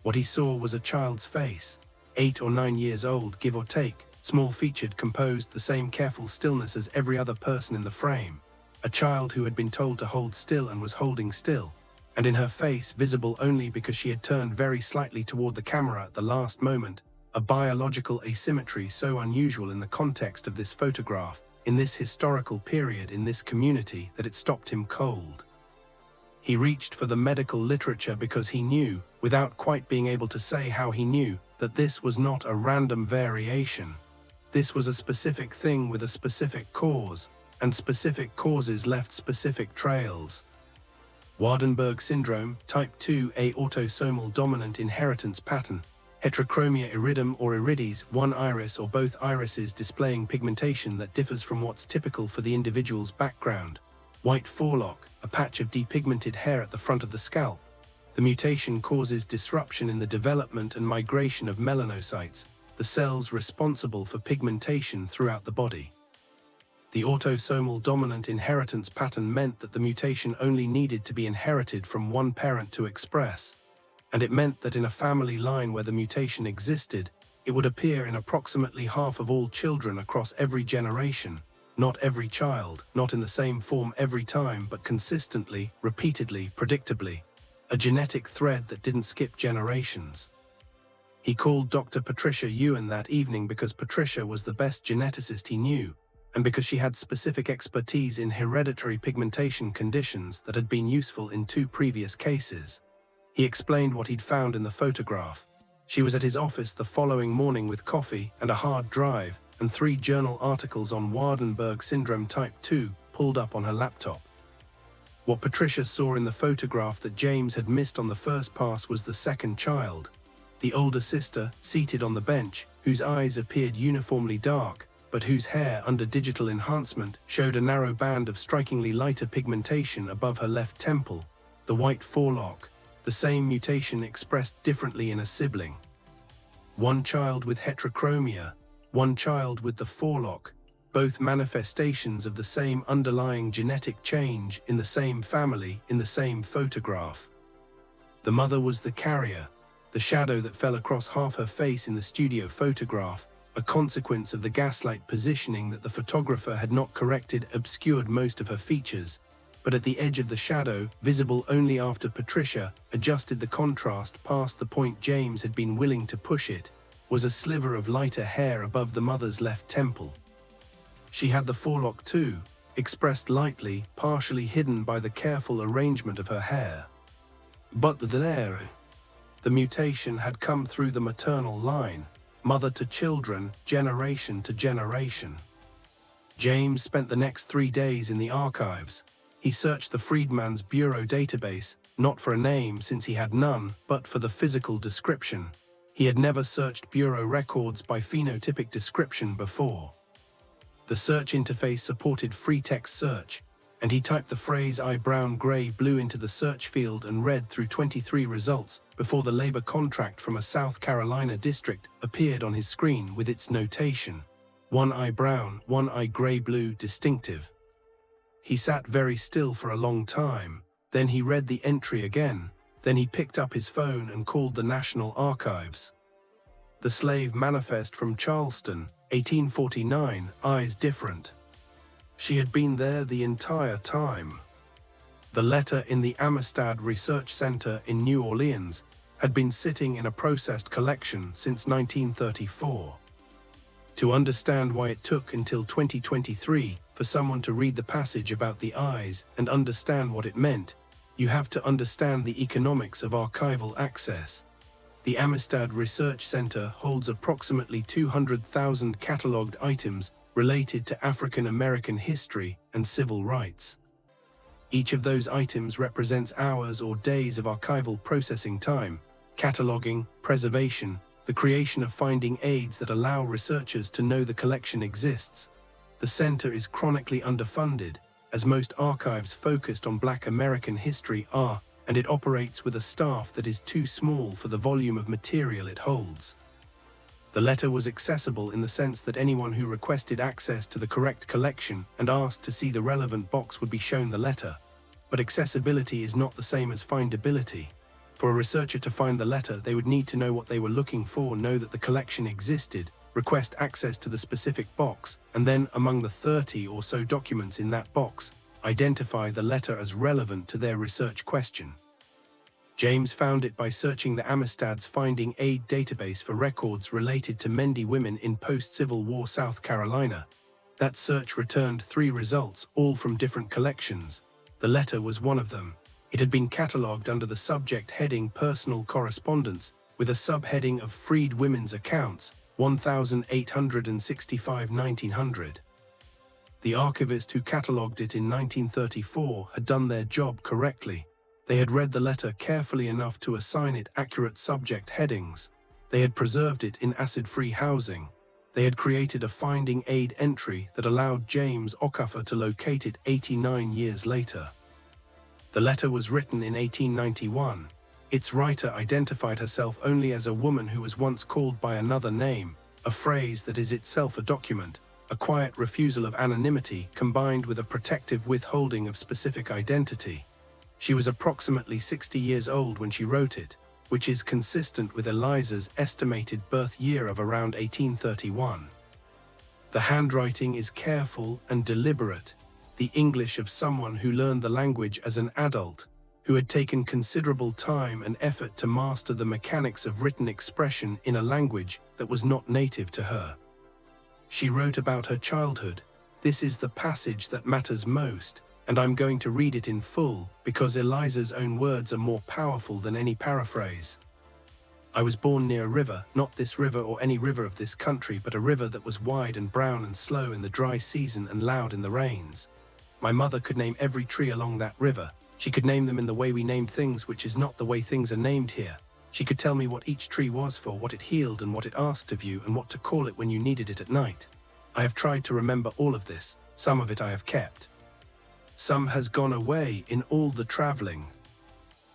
What he saw was a child's face, 8 or 9 years old, give or take, small-featured, composed, the same careful stillness as every other person in the frame. A child who had been told to hold still and was holding still, and in her face, visible only because she had turned very slightly toward the camera at the last moment, a biological asymmetry so unusual in the context of this photograph, in this historical period, in this community, that it stopped him cold. He reached for the medical literature because he knew, without quite being able to say how he knew, that this was not a random variation. This was a specific thing with a specific cause, and specific causes left specific trails. Waardenburg Syndrome, Type 2A autosomal dominant inheritance pattern, heterochromia iridum or irides, one iris or both irises displaying pigmentation that differs from what's typical for the individual's background. White forelock, a patch of depigmented hair at the front of the scalp. The mutation causes disruption in the development and migration of melanocytes, the cells responsible for pigmentation throughout the body. The autosomal dominant inheritance pattern meant that the mutation only needed to be inherited from one parent to express, and it meant that in a family line where the mutation existed, it would appear in approximately half of all children across every generation. Not every child, not in the same form every time, but consistently, repeatedly, predictably. A genetic thread that didn't skip generations. He called Dr. Patricia Ewan that evening because Patricia was the best geneticist he knew, and because she had specific expertise in hereditary pigmentation conditions that had been useful in 2 previous cases. He explained what he'd found in the photograph. She was at his office the following morning with coffee and a hard drive, and 3 journal articles on Waardenburg Syndrome Type 2 pulled up on her laptop. What Patricia saw in the photograph that James had missed on the first pass was the second child, the older sister, seated on the bench, whose eyes appeared uniformly dark, but whose hair, under digital enhancement, showed a narrow band of strikingly lighter pigmentation above her left temple. The white forelock, the same mutation expressed differently in a sibling. One child with heterochromia, one child with the forelock, both manifestations of the same underlying genetic change in the same family, in the same photograph. The mother was the carrier, the shadow that fell across half her face in the studio photograph, a consequence of the gaslight positioning that the photographer had not corrected, obscured most of her features, but at the edge of the shadow, visible only after Patricia adjusted the contrast past the point James had been willing to push it, was a sliver of lighter hair above the mother's left temple. She had the forelock too, expressed lightly, partially hidden by the careful arrangement of her hair. But the mutation had come through the maternal line, mother to children, generation to generation. James spent the next 3 days in the archives. He searched the Freedman's Bureau database, not for a name since he had none, but for the physical description. He had never searched Bureau records by phenotypic description before. The search interface supported free text search, and he typed the phrase "I brown gray blue" into the search field and read through 23 results before the labor contract from a South Carolina district appeared on his screen with its notation: 1 eye brown, 1 eye gray blue, distinctive. He sat very still for a long time, then he read the entry again, then he picked up his phone and called the National Archives. The slave manifest from Charleston, 1849, eyes different. She had been there the entire time. The letter in the Amistad Research Center in New Orleans had been sitting in a processed collection since 1934. To understand why it took until 2023 for someone to read the passage about the eyes and understand what it meant, you have to understand the economics of archival access. The Amistad Research Center holds approximately 200,000 catalogued items related to African American history and civil rights. Each of those items represents hours or days of archival processing time, cataloging, preservation, the creation of finding aids that allow researchers to know the collection exists. The center is chronically underfunded, as most archives focused on Black American history are, and it operates with a staff that is too small for the volume of material it holds. The letter was accessible in the sense that anyone who requested access to the correct collection and asked to see the relevant box would be shown the letter. But accessibility is not the same as findability. For a researcher to find the letter, they would need to know what they were looking for, know that the collection existed, request access to the specific box, and then, among the 30 or so documents in that box, identify the letter as relevant to their research question. James found it by searching the Amistad's Finding Aid database for records related to Mende women in post-Civil War South Carolina. That search returned 3 results, all from different collections. The letter was one of them. It had been catalogued under the subject heading Personal Correspondence, with a subheading of Freed Women's Accounts, 1865–1900. The archivist who catalogued it in 1934 had done their job correctly. They had read the letter carefully enough to assign it accurate subject headings. They had preserved it in acid-free housing. They had created a finding aid entry that allowed James Okafor to locate it 89 years later. The letter was written in 1891. Its writer identified herself only as a woman who was once called by another name, a phrase that is itself a document, a quiet refusal of anonymity combined with a protective withholding of specific identity. She was approximately 60 years old when she wrote it, which is consistent with Eliza's estimated birth year of around 1831. The handwriting is careful and deliberate, the English of someone who learned the language as an adult, who had taken considerable time and effort to master the mechanics of written expression in a language that was not native to her. She wrote about her childhood. This is the passage that matters most, and I'm going to read it in full because Eliza's own words are more powerful than any paraphrase. I was born near a river, not this river or any river of this country, but a river that was wide and brown and slow in the dry season and loud in the rains. My mother could name every tree along that river. She could name them in the way we named things, which is not the way things are named here. She could tell me what each tree was for, what it healed and what it asked of you, and what to call it when you needed it at night. I have tried to remember all of this. Some of it I have kept. Some has gone away in all the traveling.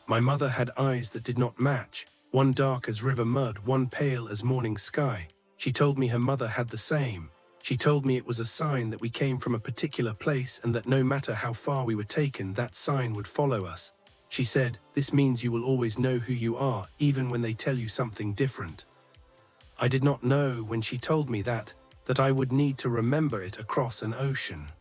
My mother had eyes that did not match, one dark as river mud, one pale as morning sky. She told me her mother had the same. She told me it was a sign that we came from a particular place and that no matter how far we were taken, that sign would follow us. She said, "This means you will always know who you are, even when they tell you something different." I did not know when she told me that I would need to remember it across an ocean.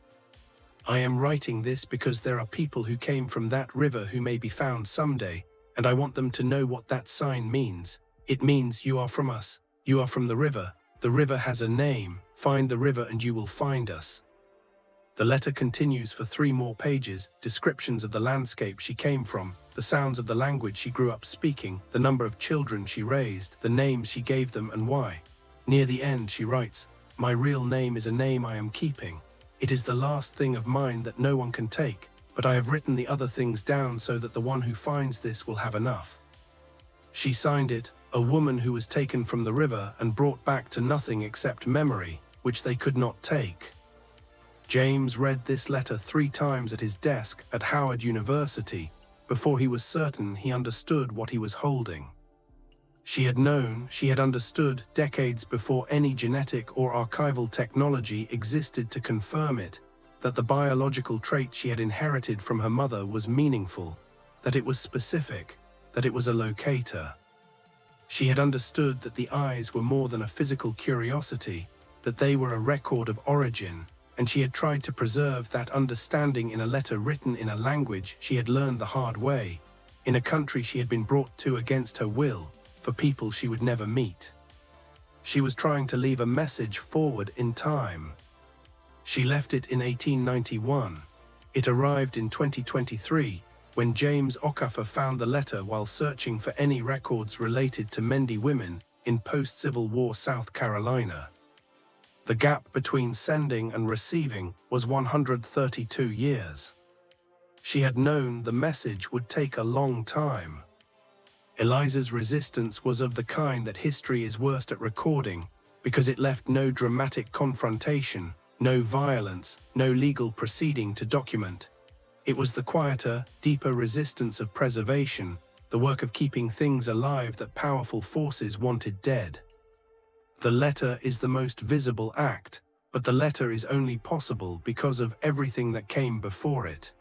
I am writing this because there are people who came from that river who may be found someday, and I want them to know what that sign means. It means you are from us. You are from the river. The river has a name. Find the river and you will find us. The letter continues for 3 more pages, descriptions of the landscape she came from, the sounds of the language she grew up speaking, the number of children she raised, the names she gave them and why. Near the end she writes, "My real name is a name I am keeping. It is the last thing of mine that no one can take, but I have written the other things down so that the one who finds this will have enough." She signed it, "A woman who was taken from the river and brought back to nothing except memory, which they could not take." James read this letter 3 times at his desk at Howard University before he was certain he understood what he was holding. She had known, she had understood decades before any genetic or archival technology existed to confirm it, that the biological trait she had inherited from her mother was meaningful, that it was specific, that it was a locator. She had understood that the eyes were more than a physical curiosity, that they were a record of origin, and she had tried to preserve that understanding in a letter written in a language she had learned the hard way, in a country she had been brought to against her will, for people she would never meet. She was trying to leave a message forward in time. She left it in 1891. It arrived in 2023, when James Okafor found the letter while searching for any records related to Mende women in post-Civil War South Carolina. The gap between sending and receiving was 132 years. She had known the message would take a long time. Eliza's resistance was of the kind that history is worst at recording, because it left no dramatic confrontation, no violence, no legal proceeding to document. It was the quieter, deeper resistance of preservation, the work of keeping things alive that powerful forces wanted dead. The letter is the most visible act, but the letter is only possible because of everything that came before it.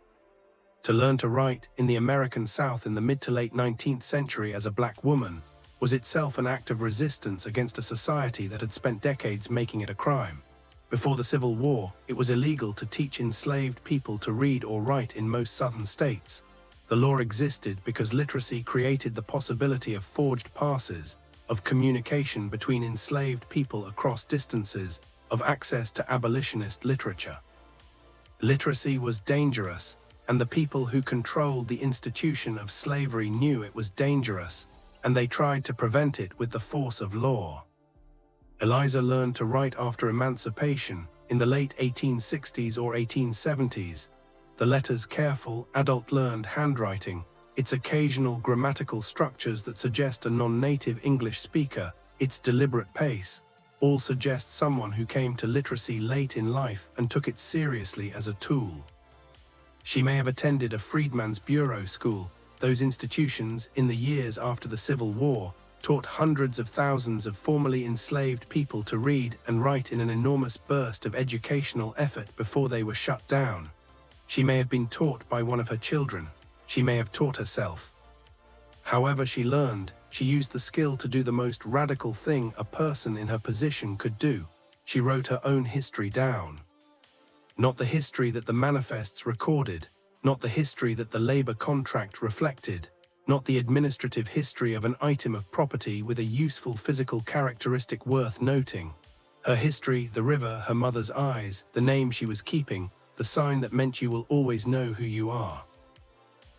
To learn to write in the American South in the mid to late 19th century as a black woman was itself an act of resistance against a society that had spent decades making it a crime. Before the Civil War, it was illegal to teach enslaved people to read or write in most southern states. The law existed because literacy created the possibility of forged passes, of communication between enslaved people across distances, of access to abolitionist literature. Literacy was dangerous, and the people who controlled the institution of slavery knew it was dangerous, and they tried to prevent it with the force of law. Eliza learned to write after emancipation in the late 1860s or 1870s. The letter's careful, adult-learned handwriting, its occasional grammatical structures that suggest a non-native English speaker, its deliberate pace, all suggest someone who came to literacy late in life and took it seriously as a tool. She may have attended a freedman's bureau school. Those institutions, in the years after the Civil War, taught hundreds of thousands of formerly enslaved people to read and write in an enormous burst of educational effort before they were shut down. She may have been taught by one of her children. She may have taught herself. However she learned, she used the skill to do the most radical thing a person in her position could do. She wrote her own history down. Not the history that the manifests recorded, not the history that the labor contract reflected, not the administrative history of an item of property with a useful physical characteristic worth noting. Her history, the river, her mother's eyes, the name she was keeping, the sign that meant you will always know who you are.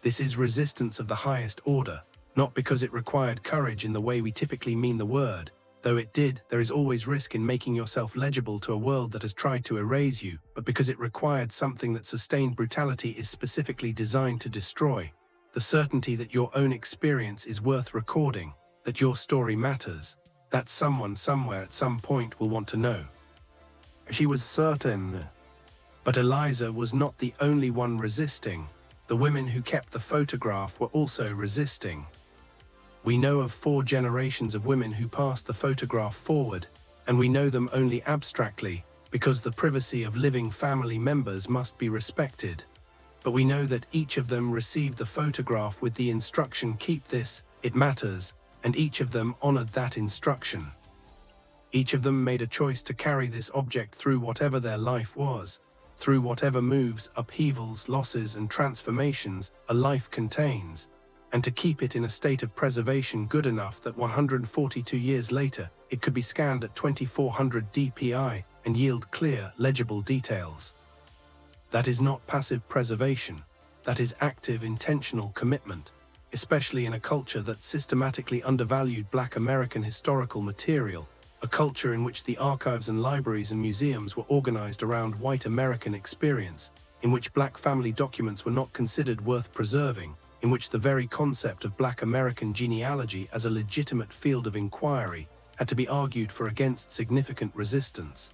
This is resistance of the highest order, not because it required courage in the way we typically mean the word. Though it did, there is always risk in making yourself legible to a world that has tried to erase you, but because it required something that sustained brutality is specifically designed to destroy. The certainty that your own experience is worth recording, that your story matters, that someone somewhere at some point will want to know. She was certain. But Eliza was not the only one resisting. The women who kept the photograph were also resisting. We know of 4 generations of women who passed the photograph forward, and we know them only abstractly, because the privacy of living family members must be respected. But we know that each of them received the photograph with the instruction, "Keep this, it matters," and each of them honored that instruction. Each of them made a choice to carry this object through whatever their life was, through whatever moves, upheavals, losses, and transformations a life contains, and to keep it in a state of preservation good enough that 142 years later it could be scanned at 2400 dpi and yield clear, legible details. That is not passive preservation. That is active, intentional commitment, especially in a culture that systematically undervalued Black American historical material, a culture in which the archives and libraries and museums were organized around white American experience, in which Black family documents were not considered worth preserving, in which the very concept of Black American genealogy as a legitimate field of inquiry had to be argued for against significant resistance.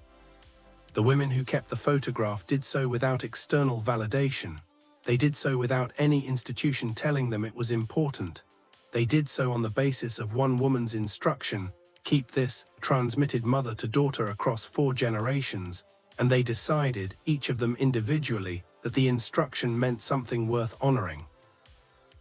The women who kept the photograph did so without external validation. They did so without any institution telling them it was important. They did so on the basis of one woman's instruction, "Keep this," transmitted mother to daughter across 4 generations, and they decided, each of them individually, that the instruction meant something worth honoring.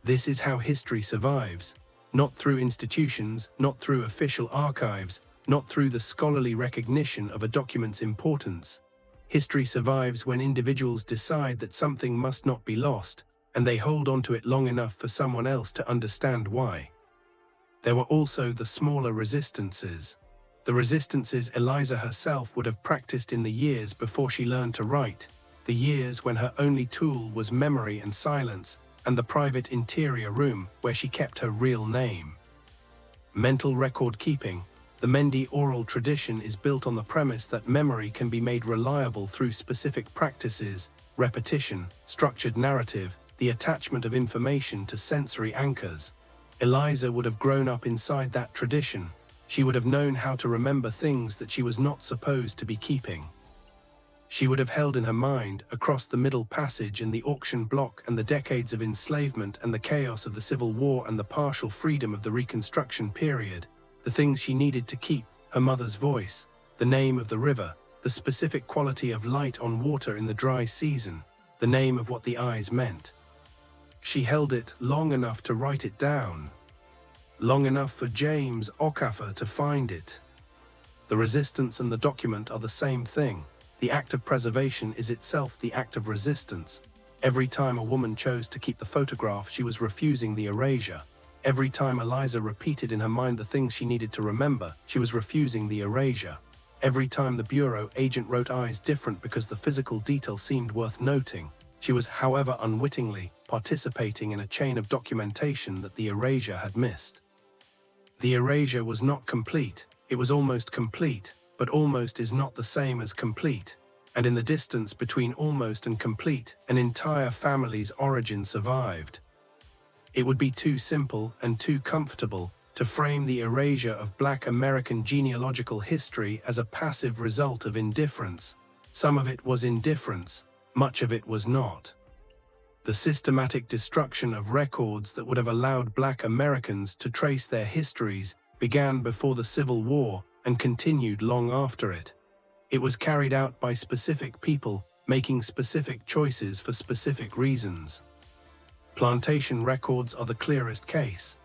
This is how history survives, not through institutions, not through official archives, not through the scholarly recognition of a document's importance. History survives when individuals decide that something must not be lost, and they hold on to it long enough for someone else to understand why. There were also the smaller resistances. The resistances Eliza herself would have practiced in the years before she learned to write, the years when her only tool was memory and silence, and the private interior room where she kept her real name. Mental record keeping. The Mendi oral tradition is built on the premise that memory can be made reliable through specific practices, repetition, structured narrative, the attachment of information to sensory anchors. Eliza would have grown up inside that tradition. She would have known how to remember things that she was not supposed to be keeping. She would have held in her mind, across the Middle Passage and the auction block and the decades of enslavement and the chaos of the Civil War and the partial freedom of the Reconstruction period, the things she needed to keep: her mother's voice, the name of the river, the specific quality of light on water in the dry season, the name of what the eyes meant. She held it long enough to write it down, long enough for James Okafor to find it. The resistance and the document are the same thing. The act of preservation is itself the act of resistance. Every time a woman chose to keep the photograph, she was refusing the erasure. Every time Eliza repeated in her mind the things she needed to remember, she was refusing the erasure. Every time the bureau agent wrote eyes different because the physical detail seemed worth noting, she was, however unwittingly, participating in a chain of documentation that the erasure had missed. The erasure was not complete. It was almost complete, but almost is not the same as complete. And in the distance between almost and complete, an entire family's origin survived. It would be too simple and too comfortable to frame the erasure of Black American genealogical history as a passive result of indifference. Some of it was indifference, much of it was not. The systematic destruction of records that would have allowed Black Americans to trace their histories began before the Civil War and continued long after it. It was carried out by specific people making specific choices for specific reasons. Plantation records are the clearest case.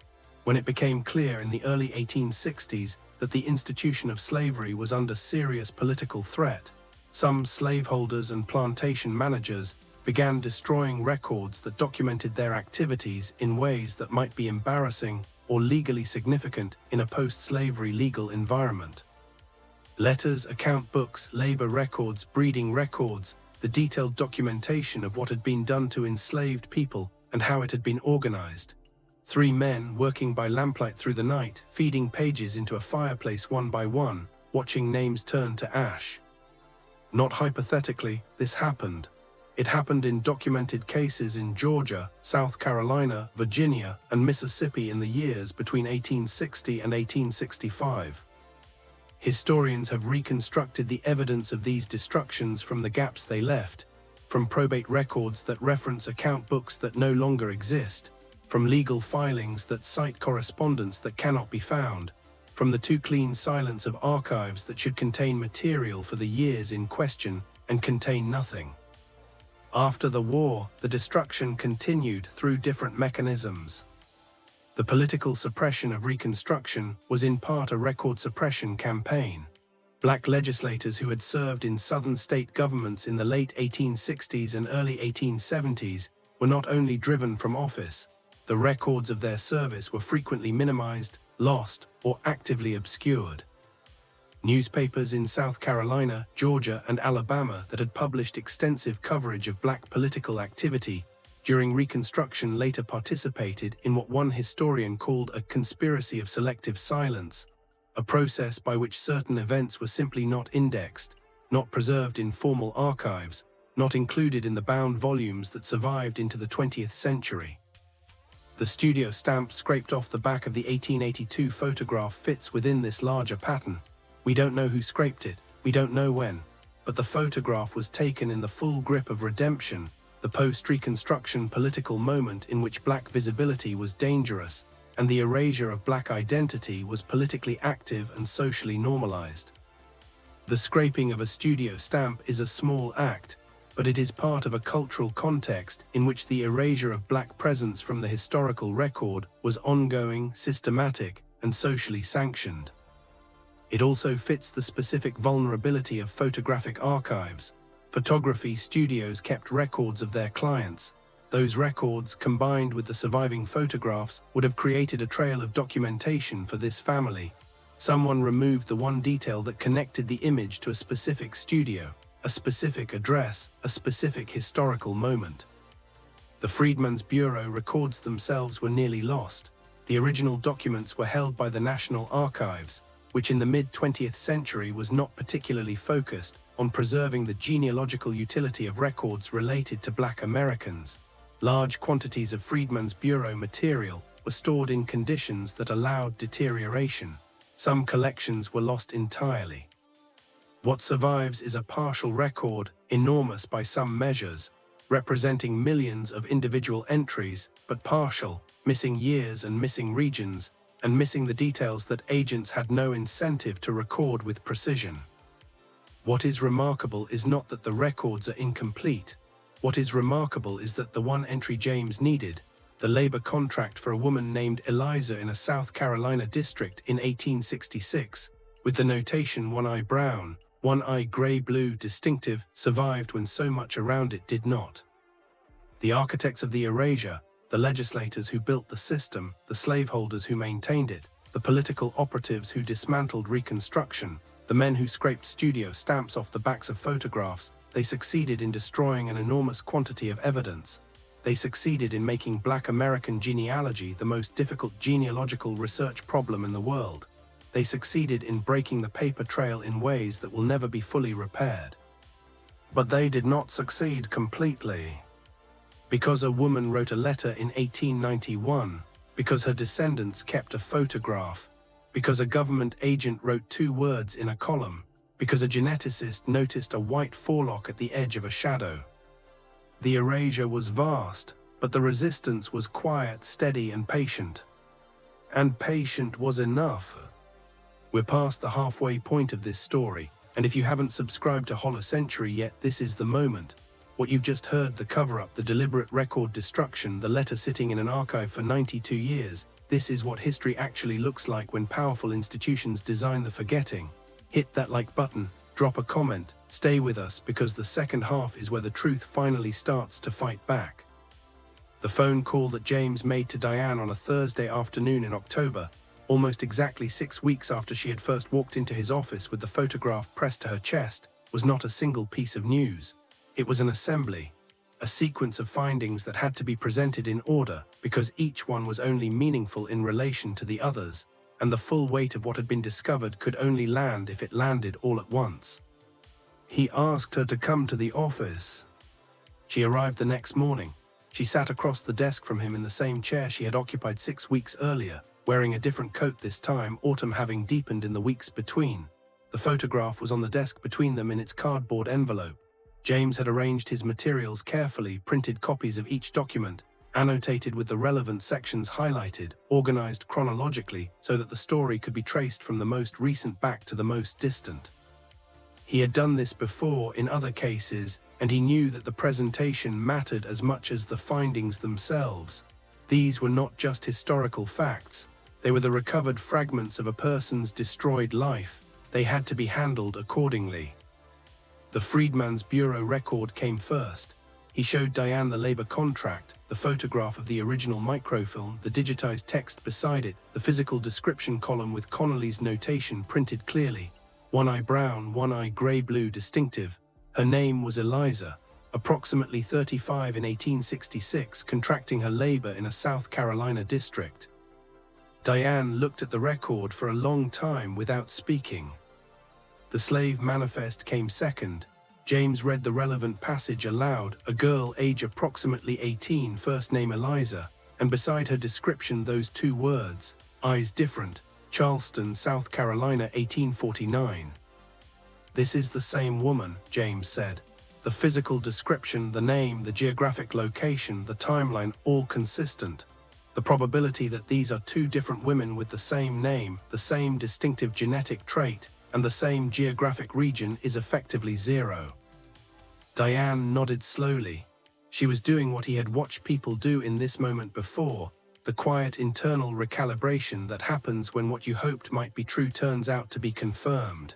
When it became clear in the early 1860s that the institution of slavery was under serious political threat, some slaveholders and plantation managers began destroying records that documented their activities in ways that might be embarrassing or legally significant in a post-slavery legal environment. Letters, account books, labor records, breeding records, the detailed documentation of what had been done to enslaved people and how it had been organized. 3 men working by lamplight through the night, feeding pages into a fireplace one by one, watching names turn to ash. Not hypothetically, this happened. It happened in documented cases in Georgia, South Carolina, Virginia, and Mississippi in the years between 1860 and 1865. Historians have reconstructed the evidence of these destructions from the gaps they left, from probate records that reference account books that no longer exist, from legal filings that cite correspondence that cannot be found, from the too clean silence of archives that should contain material for the years in question and contain nothing. After the war, the destruction continued through different mechanisms. The political suppression of Reconstruction was in part a record suppression campaign. Black legislators who had served in Southern state governments in the late 1860s and early 1870s were not only driven from office, the records of their service were frequently minimized, lost, or actively obscured. Newspapers in South Carolina, Georgia, and Alabama that had published extensive coverage of Black political activity during Reconstruction later participated in what one historian called a conspiracy of selective silence, a process by which certain events were simply not indexed, not preserved in formal archives, not included in the bound volumes that survived into the 20th century. The studio stamp scraped off the back of the 1882 photograph fits within this larger pattern. We don't know who scraped it, we don't know when, but the photograph was taken in the full grip of redemption, the post-Reconstruction political moment in which Black visibility was dangerous, and the erasure of Black identity was politically active and socially normalized. The scraping of a studio stamp is a small act, but it is part of a cultural context in which the erasure of Black presence from the historical record was ongoing, systematic, and socially sanctioned. It also fits the specific vulnerability of photographic archives. Photography studios kept records of their clients. Those records, combined with the surviving photographs, would have created a trail of documentation for this family. Someone removed the one detail that connected the image to a specific studio, a specific address, a specific historical moment. The Freedmen's Bureau records themselves were nearly lost. The original documents were held by the National Archives, which in the mid-20th century was not particularly focused on preserving the genealogical utility of records related to Black Americans. Large quantities of Freedmen's Bureau material were stored in conditions that allowed deterioration. Some collections were lost entirely. What survives is a partial record, enormous by some measures, representing millions of individual entries, but partial, missing years and missing regions, and missing the details that agents had no incentive to record with precision. What is remarkable is not that the records are incomplete. What is remarkable is that the one entry James needed, the labor contract for a woman named Eliza in a South Carolina district in 1866, with the notation one eye brown, one eye gray-blue distinctive, survived when so much around it did not. The architects of the erasure, the legislators who built the system, the slaveholders who maintained it, the political operatives who dismantled Reconstruction, the men who scraped studio stamps off the backs of photographs, they succeeded in destroying an enormous quantity of evidence. They succeeded in making Black American genealogy the most difficult genealogical research problem in the world. They succeeded in breaking the paper trail in ways that will never be fully repaired. But they did not succeed completely. Because a woman wrote a letter in 1891, because her descendants kept a photograph, because a government agent wrote 2 words in a column, because a geneticist noticed a white forelock at the edge of a shadow. The erasure was vast, but the resistance was quiet, steady, and patient. And patient was enough. We're past the halfway point of this story, and if you haven't subscribed to Holocentury yet, this is the moment. What you've just heard, the cover-up, the deliberate record destruction, the letter sitting in an archive for 92 years, this is what history actually looks like when powerful institutions design the forgetting. Hit that like button, drop a comment, stay with us, because the second half is where the truth finally starts to fight back. The phone call that James made to Diane on a Thursday afternoon in October, almost exactly 6 weeks after she had first walked into his office with the photograph pressed to her chest, was not a single piece of news. It was an assembly, a sequence of findings that had to be presented in order, because each one was only meaningful in relation to the others, and the full weight of what had been discovered could only land if it landed all at once. He asked her to come to the office. She arrived the next morning. She sat across the desk from him in the same chair she had occupied 6 weeks earlier, wearing a different coat this time, autumn having deepened in the weeks between. The photograph was on the desk between them in its cardboard envelope. James had arranged his materials carefully, printed copies of each document, annotated with the relevant sections highlighted, organized chronologically so that the story could be traced from the most recent back to the most distant. He had done this before in other cases, and he knew that the presentation mattered as much as the findings themselves. These were not just historical facts. They were the recovered fragments of a person's destroyed life. They had to be handled accordingly. The Freedmen's Bureau record came first. He showed Diane the labor contract, the photograph of the original microfilm, the digitized text beside it, the physical description column with Connolly's notation printed clearly. One eye brown, one eye gray-blue distinctive. Her name was Eliza, approximately 35 in 1866, contracting her labor in a South Carolina district. Diane looked at the record for a long time without speaking. The slave manifest came second. James read the relevant passage aloud, a girl age approximately 18, first name Eliza, and beside her description those 2 words, eyes different, Charleston, South Carolina, 1849. This is the same woman, James said. The physical description, the name, the geographic location, the timeline, all consistent. The probability that these are 2 different women with the same name, the same distinctive genetic trait, and the same geographic region is effectively 0. Diane nodded slowly. She was doing what he had watched people do in this moment before, the quiet internal recalibration that happens when what you hoped might be true turns out to be confirmed.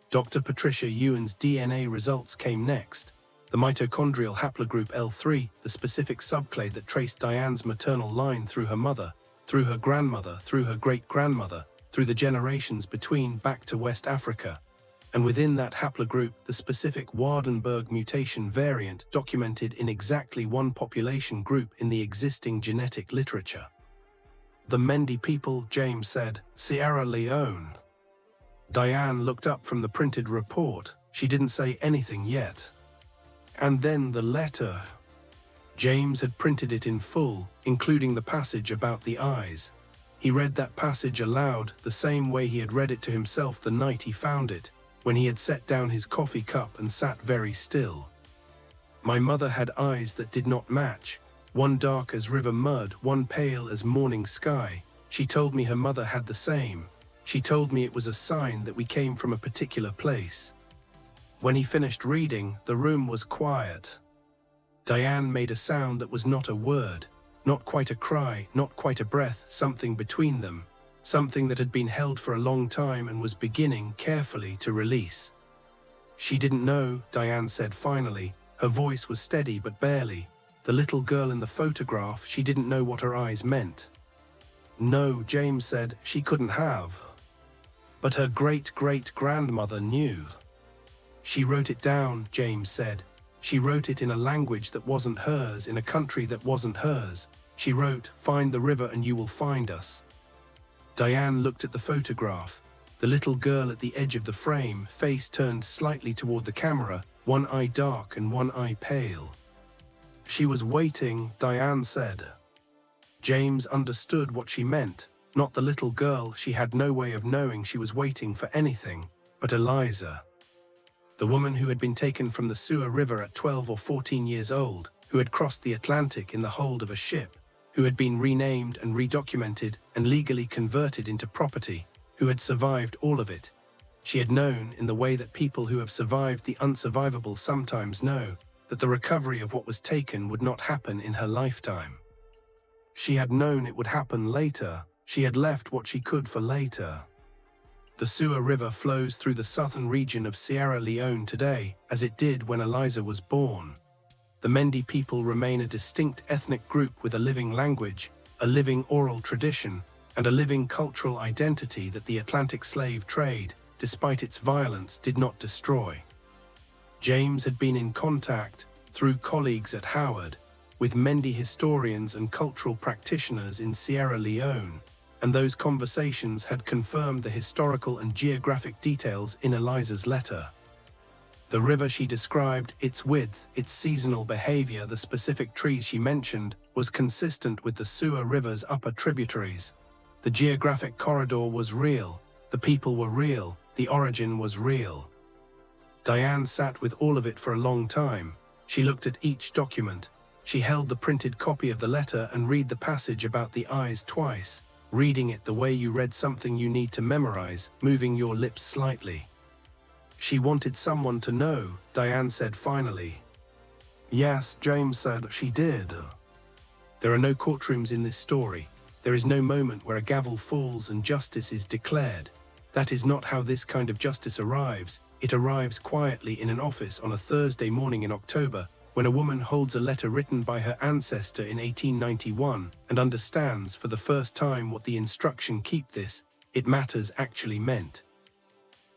Dr. Patricia Ewan's DNA results came next. The mitochondrial haplogroup L3, the specific subclade that traced Diane's maternal line through her mother, through her grandmother, through her great-grandmother, through the generations between back to West Africa. And within that haplogroup, the specific Waardenburg mutation variant documented in exactly one population group in the existing genetic literature. The Mendi people, James said, Sierra Leone. Diane looked up from the printed report. She didn't say anything yet. And then the letter. James had printed it in full, including the passage about the eyes. He read that passage aloud, the same way he had read it to himself the night he found it, when he had set down his coffee cup and sat very still. My mother had eyes that did not match, one dark as river mud, one pale as morning sky. She told me her mother had the same. She told me it was a sign that we came from a particular place. When he finished reading, the room was quiet. Diane made a sound that was not a word, not quite a cry, not quite a breath, something between them, something that had been held for a long time and was beginning carefully to release. She didn't know, Diane said finally. Her voice was steady but barely. The little girl in the photograph, she didn't know what her eyes meant. No, James said, she couldn't have. But her great-great-grandmother knew. She wrote it down, James said. She wrote it in a language that wasn't hers, in a country that wasn't hers. She wrote, "Find the river and you will find us." Diane looked at the photograph. The little girl at the edge of the frame, face turned slightly toward the camera, one eye dark and one eye pale. She was waiting, Diane said. James understood what she meant. Not the little girl, she had no way of knowing she was waiting for anything, but Eliza. The woman who had been taken from the Sewer River at 12 or 14 years old, who had crossed the Atlantic in the hold of a ship, who had been renamed and redocumented and legally converted into property, who had survived all of it. She had known, in the way that people who have survived the unsurvivable sometimes know, that the recovery of what was taken would not happen in her lifetime. She had known it would happen later. She had left what she could for later. The Sewer River flows through the southern region of Sierra Leone today, as it did when Eliza was born. The Mendi people remain a distinct ethnic group with a living language, a living oral tradition, and a living cultural identity that the Atlantic slave trade, despite its violence, did not destroy. James had been in contact, through colleagues at Howard, with Mendi historians and cultural practitioners in Sierra Leone, and those conversations had confirmed the historical and geographic details in Eliza's letter. The river she described, its width, its seasonal behavior, the specific trees she mentioned, was consistent with the Sewer River's upper tributaries. The geographic corridor was real, the people were real, the origin was real. Diane sat with all of it for a long time. She looked at each document. She held the printed copy of the letter and read the passage about the eyes twice, reading it the way you read something you need to memorize, moving your lips slightly. She wanted someone to know, Diane said finally. Yes, James said, she did. There are no courtrooms in this story. There is no moment where a gavel falls and justice is declared. That is not how this kind of justice arrives. It arrives quietly in an office on a Thursday morning in October, when a woman holds a letter written by her ancestor in 1891 and understands for the first time what the instruction "keep this, it matters" actually meant.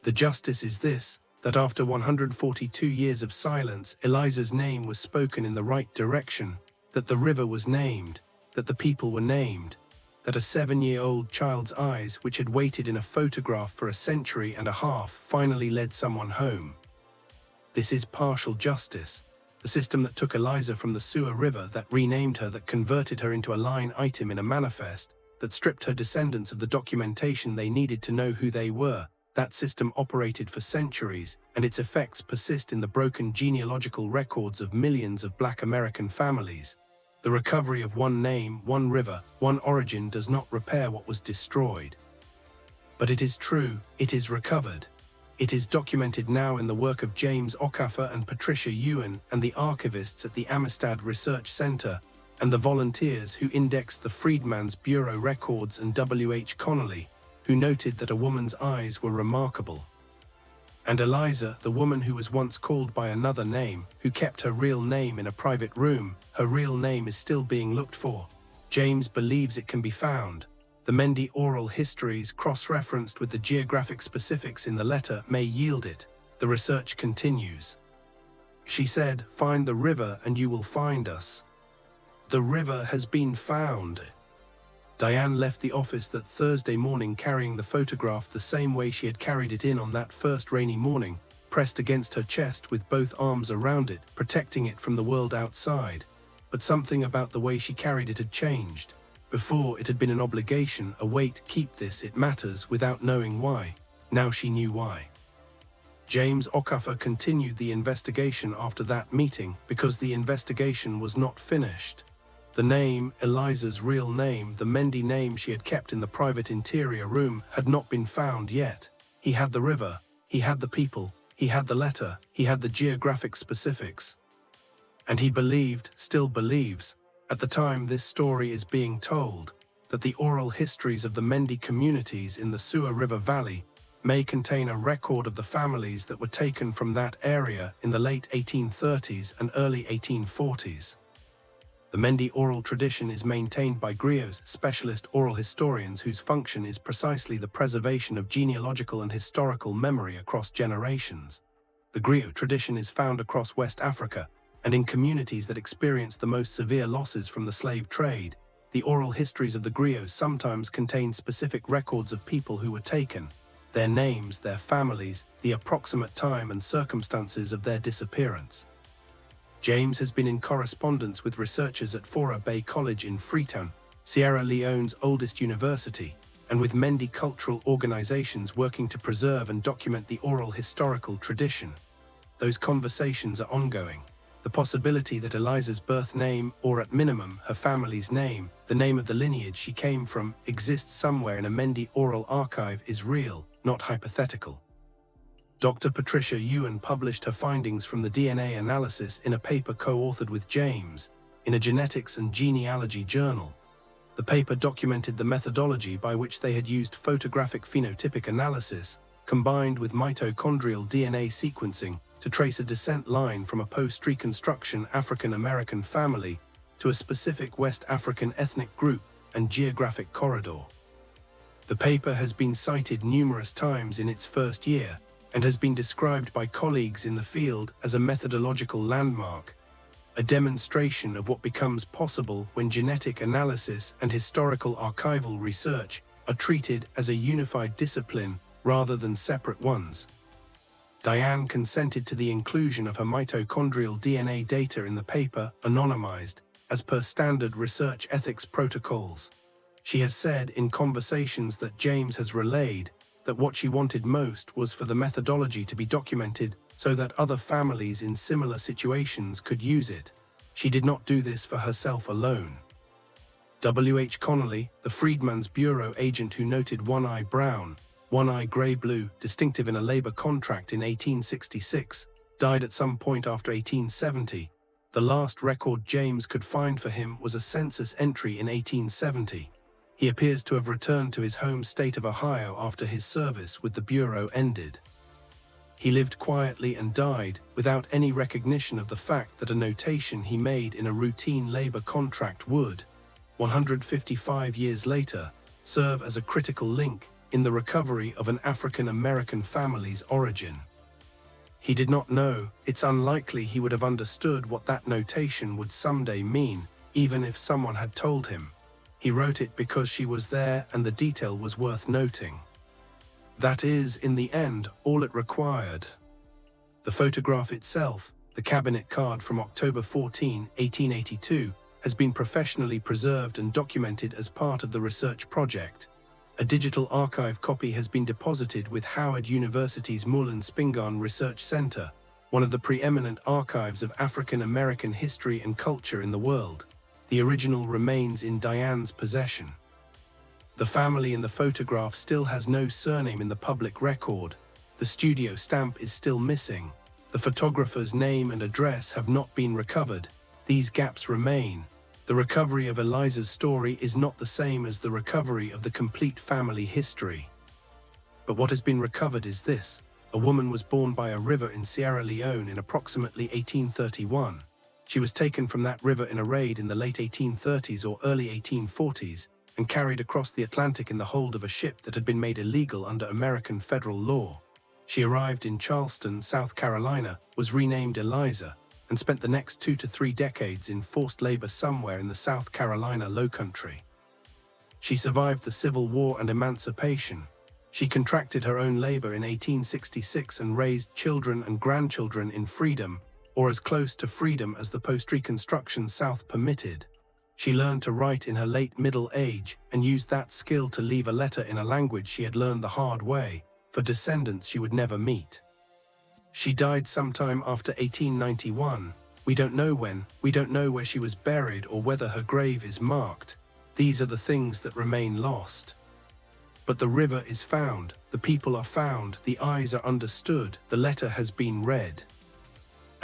The justice is this, that after 142 years of silence, Eliza's name was spoken in the right direction, that the river was named, that the people were named, that a 7-year-old child's eyes, which had waited in a photograph for a century and a half, finally led someone home. This is partial justice. The system that took Eliza from the Sewer River, that renamed her, that converted her into a line item in a manifest, that stripped her descendants of the documentation they needed to know who they were, that system operated for centuries, and its effects persist in the broken genealogical records of millions of Black American families. The recovery of one name, one river, one origin does not repair what was destroyed. But it is true, it is recovered. It is documented now in the work of James Okafor and Patricia Ewan and the archivists at the Amistad Research Center, and the volunteers who indexed the Freedmen's Bureau records, and W.H. Connolly, who noted that a woman's eyes were remarkable. And Eliza, the woman who was once called by another name, who kept her real name in a private room, her real name is still being looked for. James believes it can be found. The Mendi oral histories, cross-referenced with the geographic specifics in the letter, may yield it. The research continues. She said, "Find the river and you will find us." The river has been found. Diane left the office that Thursday morning carrying the photograph the same way she had carried it in on that first rainy morning, pressed against her chest with both arms around it, protecting it from the world outside. But something about the way she carried it had changed. Before, it had been an obligation, a weight, keep this, it matters, without knowing why. Now she knew why. James Okafor continued the investigation after that meeting, because the investigation was not finished. The name, Eliza's real name, the Mendi name she had kept in the private interior room, had not been found yet. He had the river, he had the people, he had the letter, he had the geographic specifics. And he believed, still believes, at the time this story is being told, that the oral histories of the Mendi communities in the Suwa River Valley may contain a record of the families that were taken from that area in the late 1830s and early 1840s. The Mendi oral tradition is maintained by griots, specialist oral historians whose function is precisely the preservation of genealogical and historical memory across generations. The griot tradition is found across West Africa, and in communities that experience the most severe losses from the slave trade. The oral histories of the griots sometimes contain specific records of people who were taken, their names, their families, the approximate time and circumstances of their disappearance. James has been in correspondence with researchers at Fora Bay College in Freetown, Sierra Leone's oldest university, and with Mendi cultural organizations working to preserve and document the oral historical tradition. Those conversations are ongoing. The possibility that Eliza's birth name, or at minimum her family's name, the name of the lineage she came from, exists somewhere in a Mendi oral archive is real, not hypothetical. Dr. Patricia Ewan published her findings from the DNA analysis in a paper co-authored with James, in a genetics and genealogy journal. The paper documented the methodology by which they had used photographic phenotypic analysis, combined with mitochondrial DNA sequencing, to trace a descent line from a post-Reconstruction African-American family to a specific West African ethnic group and geographic corridor. The paper has been cited numerous times in its first year, and has been described by colleagues in the field as a methodological landmark, a demonstration of what becomes possible when genetic analysis and historical archival research are treated as a unified discipline rather than separate ones. Diane consented to the inclusion of her mitochondrial DNA data in the paper, anonymized, as per standard research ethics protocols. She has said in conversations that James has relayed that what she wanted most was for the methodology to be documented so that other families in similar situations could use it. She did not do this for herself alone. W.H. Connolly, the Freedmen's Bureau agent who noted one-eye brown, one-eye grey-blue, distinctive in a labor contract in 1866, died at some point after 1870. The last record James could find for him was a census entry in 1870. He appears to have returned to his home state of Ohio after his service with the Bureau ended. He lived quietly and died without any recognition of the fact that a notation he made in a routine labor contract would, 155 years later, serve as a critical link in the recovery of an African-American family's origin. He did not know. It's unlikely he would have understood what that notation would someday mean, even if someone had told him. He wrote it because she was there and the detail was worth noting. That is, in the end, all it required. The photograph itself, the cabinet card from October 14, 1882, has been professionally preserved and documented as part of the research project. A digital archive copy has been deposited with Howard University's Moulin Spingarn Research Center, one of the preeminent archives of African American history and culture in the world. The original remains in Diane's possession. The family in the photograph still has no surname in the public record. The studio stamp is still missing. The photographer's name and address have not been recovered. These gaps remain. The recovery of Eliza's story is not the same as the recovery of the complete family history. But what has been recovered is this: a woman was born by a river in Sierra Leone in approximately 1831. She was taken from that river in a raid in the late 1830s or early 1840s and carried across the Atlantic in the hold of a ship that had been made illegal under American federal law. She arrived in Charleston, South Carolina, was renamed Eliza, and spent the next 2 to 3 decades in forced labor somewhere in the South Carolina Lowcountry. She survived the Civil War and Emancipation. She contracted her own labor in 1866 and raised children and grandchildren in freedom, or as close to freedom as the post-Reconstruction South permitted. She learned to write in her late middle age and used that skill to leave a letter in a language she had learned the hard way, for descendants she would never meet. She died sometime after 1891. We don't know when, we don't know where she was buried or whether her grave is marked. These are the things that remain lost. But the river is found, the people are found, the eyes are understood, the letter has been read.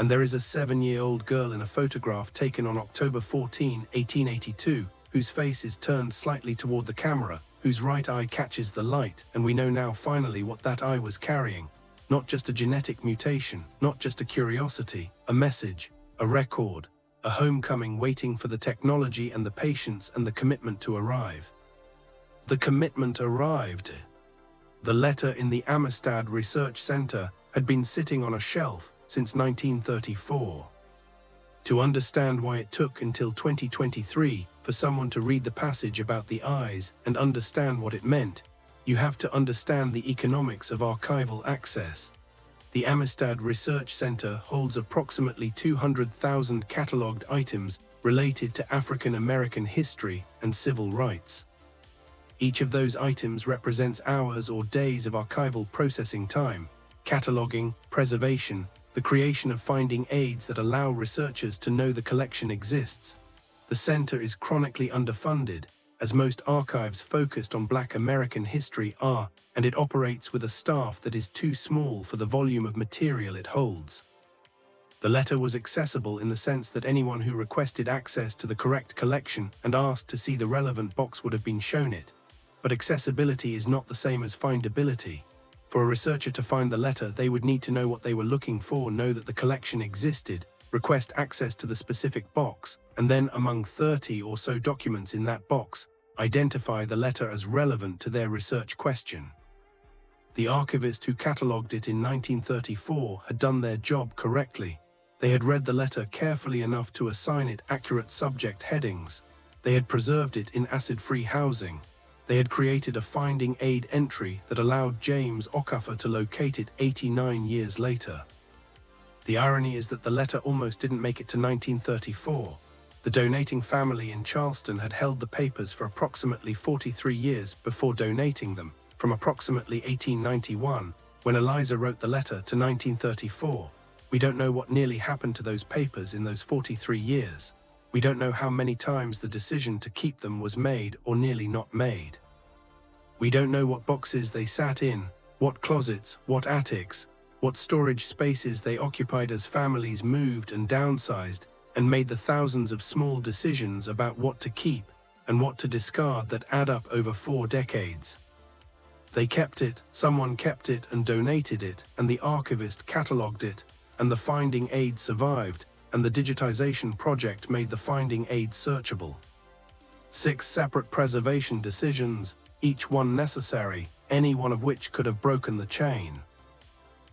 And there is a 7-year-old girl in a photograph taken on October 14, 1882, whose face is turned slightly toward the camera, whose right eye catches the light, and we know now finally what that eye was carrying. Not just a genetic mutation, not just a curiosity, a message, a record, a homecoming waiting for the technology and the patience and the commitment to arrive. The commitment arrived. The letter in the Amistad Research Center had been sitting on a shelf since 1934. To understand why it took until 2023 for someone to read the passage about the eyes and understand what it meant, you have to understand the economics of archival access. The Amistad Research Center holds approximately 200,000 catalogued items related to African American history and civil rights. Each of those items represents hours or days of archival processing time, cataloging, preservation, the creation of finding aids that allow researchers to know the collection exists. The center is chronically underfunded, as most archives focused on Black American history are, and it operates with a staff that is too small for the volume of material it holds. The letter was accessible in the sense that anyone who requested access to the correct collection and asked to see the relevant box would have been shown it. But accessibility is not the same as findability. For a researcher to find the letter, they would need to know what they were looking for, know that the collection existed, request access to the specific box, and then among 30 or so documents in that box, identify the letter as relevant to their research question. The archivist who catalogued it in 1934 had done their job correctly. They had read the letter carefully enough to assign it accurate subject headings. They had preserved it in acid-free housing. They had created a finding aid entry that allowed James Okafor to locate it 89 years later. The irony is that the letter almost didn't make it to 1934. The donating family in Charleston had held the papers for approximately 43 years before donating them, from approximately 1891, when Eliza wrote the letter, to 1934. We don't know what nearly happened to those papers in those 43 years. We don't know how many times the decision to keep them was made or nearly not made. We don't know what boxes they sat in, what closets, what attics, what storage spaces they occupied as families moved and downsized and made the thousands of small decisions about what to keep and what to discard that add up over 4 decades. They kept it, someone kept it and donated it, and the archivist catalogued it, and the finding aid survived, and the digitization project made the finding aid searchable. 6 separate preservation decisions, each one necessary, any one of which could have broken the chain.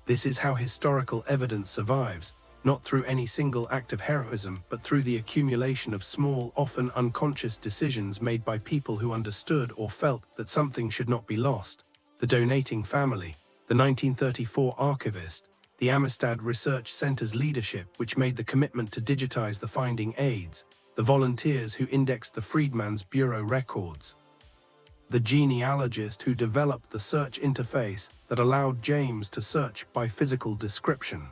This is how historical evidence survives, not through any single act of heroism, but through the accumulation of small, often unconscious decisions made by people who understood or felt that something should not be lost. The donating family, the 1934 archivist, the Amistad Research Center's leadership, which made the commitment to digitize the finding aids, the volunteers who indexed the Freedmen's Bureau records, the genealogist who developed the search interface that allowed James to search by physical description.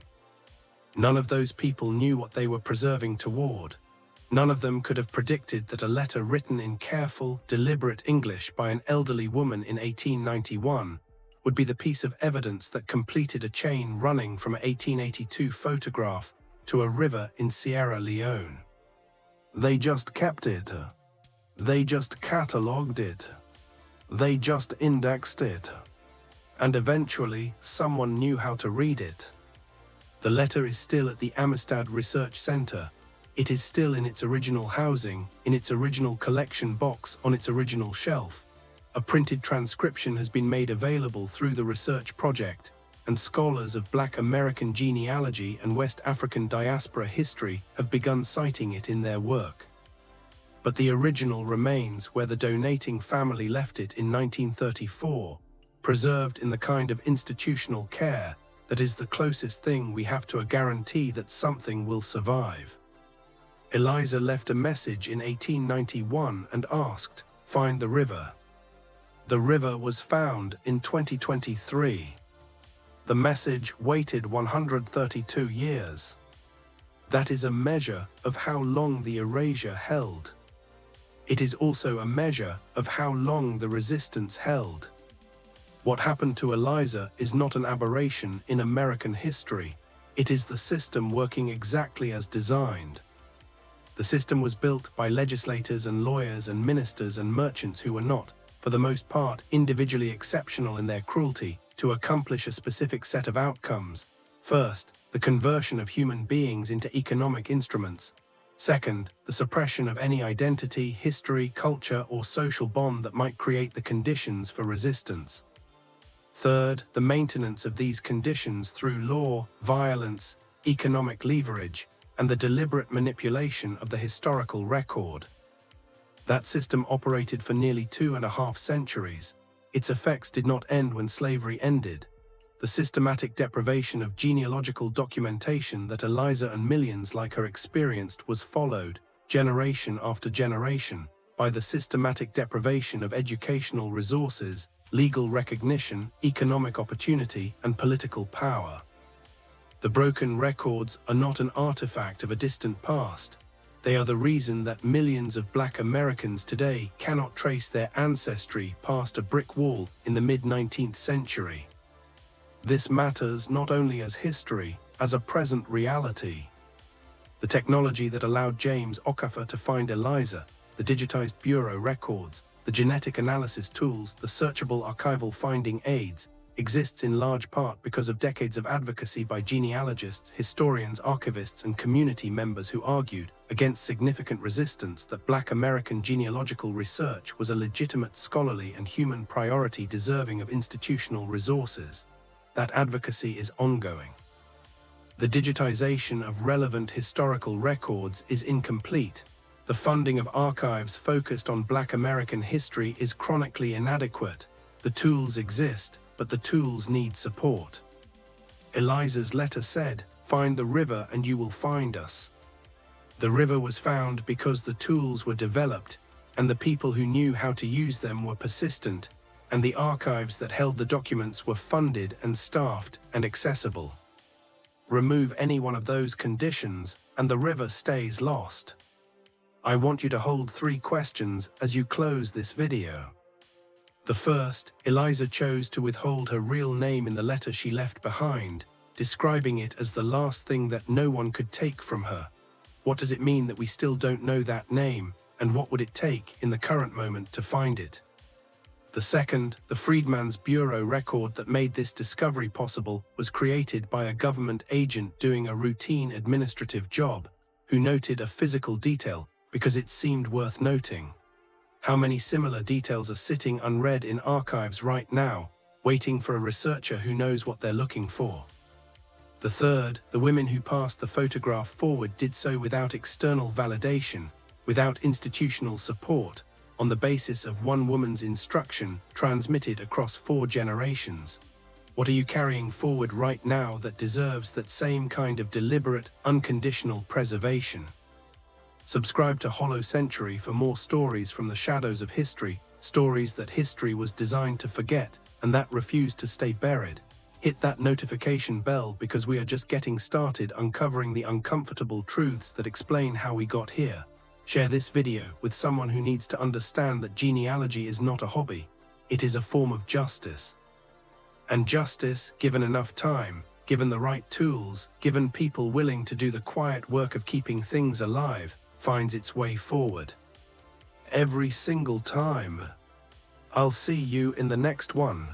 None of those people knew what they were preserving toward. None of them could have predicted that a letter written in careful, deliberate English by an elderly woman in 1891 would be the piece of evidence that completed a chain running from an 1882 photograph to a river in Sierra Leone. They just kept it. They just catalogued it. They just indexed it. And eventually, someone knew how to read it. The letter is still at the Amistad Research Center. It is still in its original housing, in its original collection box, on its original shelf. A printed transcription has been made available through the research project, and scholars of Black American genealogy and West African diaspora history have begun citing it in their work. But the original remains where the donating family left it in 1934, preserved in the kind of institutional care that is the closest thing we have to a guarantee that something will survive. Eliza left a message in 1891 and asked, "Find the river." The river was found in 2023. The message waited 132 years. That is a measure of how long the erasure held. It is also a measure of how long the resistance held. What happened to Eliza is not an aberration in American history. It is the system working exactly as designed. The system was built by legislators and lawyers and ministers and merchants who were not, for the most part, individually exceptional in their cruelty to accomplish a specific set of outcomes. First, the conversion of human beings into economic instruments. Second, the suppression of any identity, history, culture, or social bond that might create the conditions for resistance. Third, the maintenance of these conditions through law, violence, economic leverage, and the deliberate manipulation of the historical record. That system operated for nearly 2.5 centuries. Its effects did not end when slavery ended. The systematic deprivation of genealogical documentation that Eliza and millions like her experienced was followed, generation after generation, by the systematic deprivation of educational resources, legal recognition, economic opportunity, and political power. The broken records are not an artifact of a distant past. They are the reason that millions of Black Americans today cannot trace their ancestry past a brick wall in the mid-19th century. This matters not only as history, as a present reality. The technology that allowed James Okafor to find Eliza, the digitized bureau records, the genetic analysis tools, the searchable archival finding aids, exists in large part because of decades of advocacy by genealogists, historians, archivists, and community members who argued, against significant resistance, that Black American genealogical research was a legitimate scholarly and human priority deserving of institutional resources. That advocacy is ongoing. The digitization of relevant historical records is incomplete. The funding of archives focused on Black American history is chronically inadequate. The tools exist, but the tools need support. Eliza's letter said, "Find the river and you will find us." The river was found because the tools were developed, and the people who knew how to use them were persistent, and the archives that held the documents were funded and staffed and accessible. Remove any one of those conditions, and the river stays lost. I want you to hold 3 questions as you close this video. The first, Eliza chose to withhold her real name in the letter she left behind, describing it as the last thing that no one could take from her. What does it mean that we still don't know that name, and what would it take in the current moment to find it? The second, the Freedmen's Bureau record that made this discovery possible was created by a government agent doing a routine administrative job, who noted a physical detail because it seemed worth noting. How many similar details are sitting unread in archives right now, waiting for a researcher who knows what they're looking for? The third, the women who passed the photograph forward did so without external validation, without institutional support, on the basis of one woman's instruction transmitted across 4 generations. What are you carrying forward right now that deserves that same kind of deliberate, unconditional preservation? Subscribe to Hollow Century for more stories from the shadows of history, stories that history was designed to forget and that refuse to stay buried. Hit that notification bell because we are just getting started uncovering the uncomfortable truths that explain how we got here. Share this video with someone who needs to understand that genealogy is not a hobby. It is a form of justice. And justice, given enough time, given the right tools, given people willing to do the quiet work of keeping things alive, finds its way forward. Every single time. I'll see you in the next one.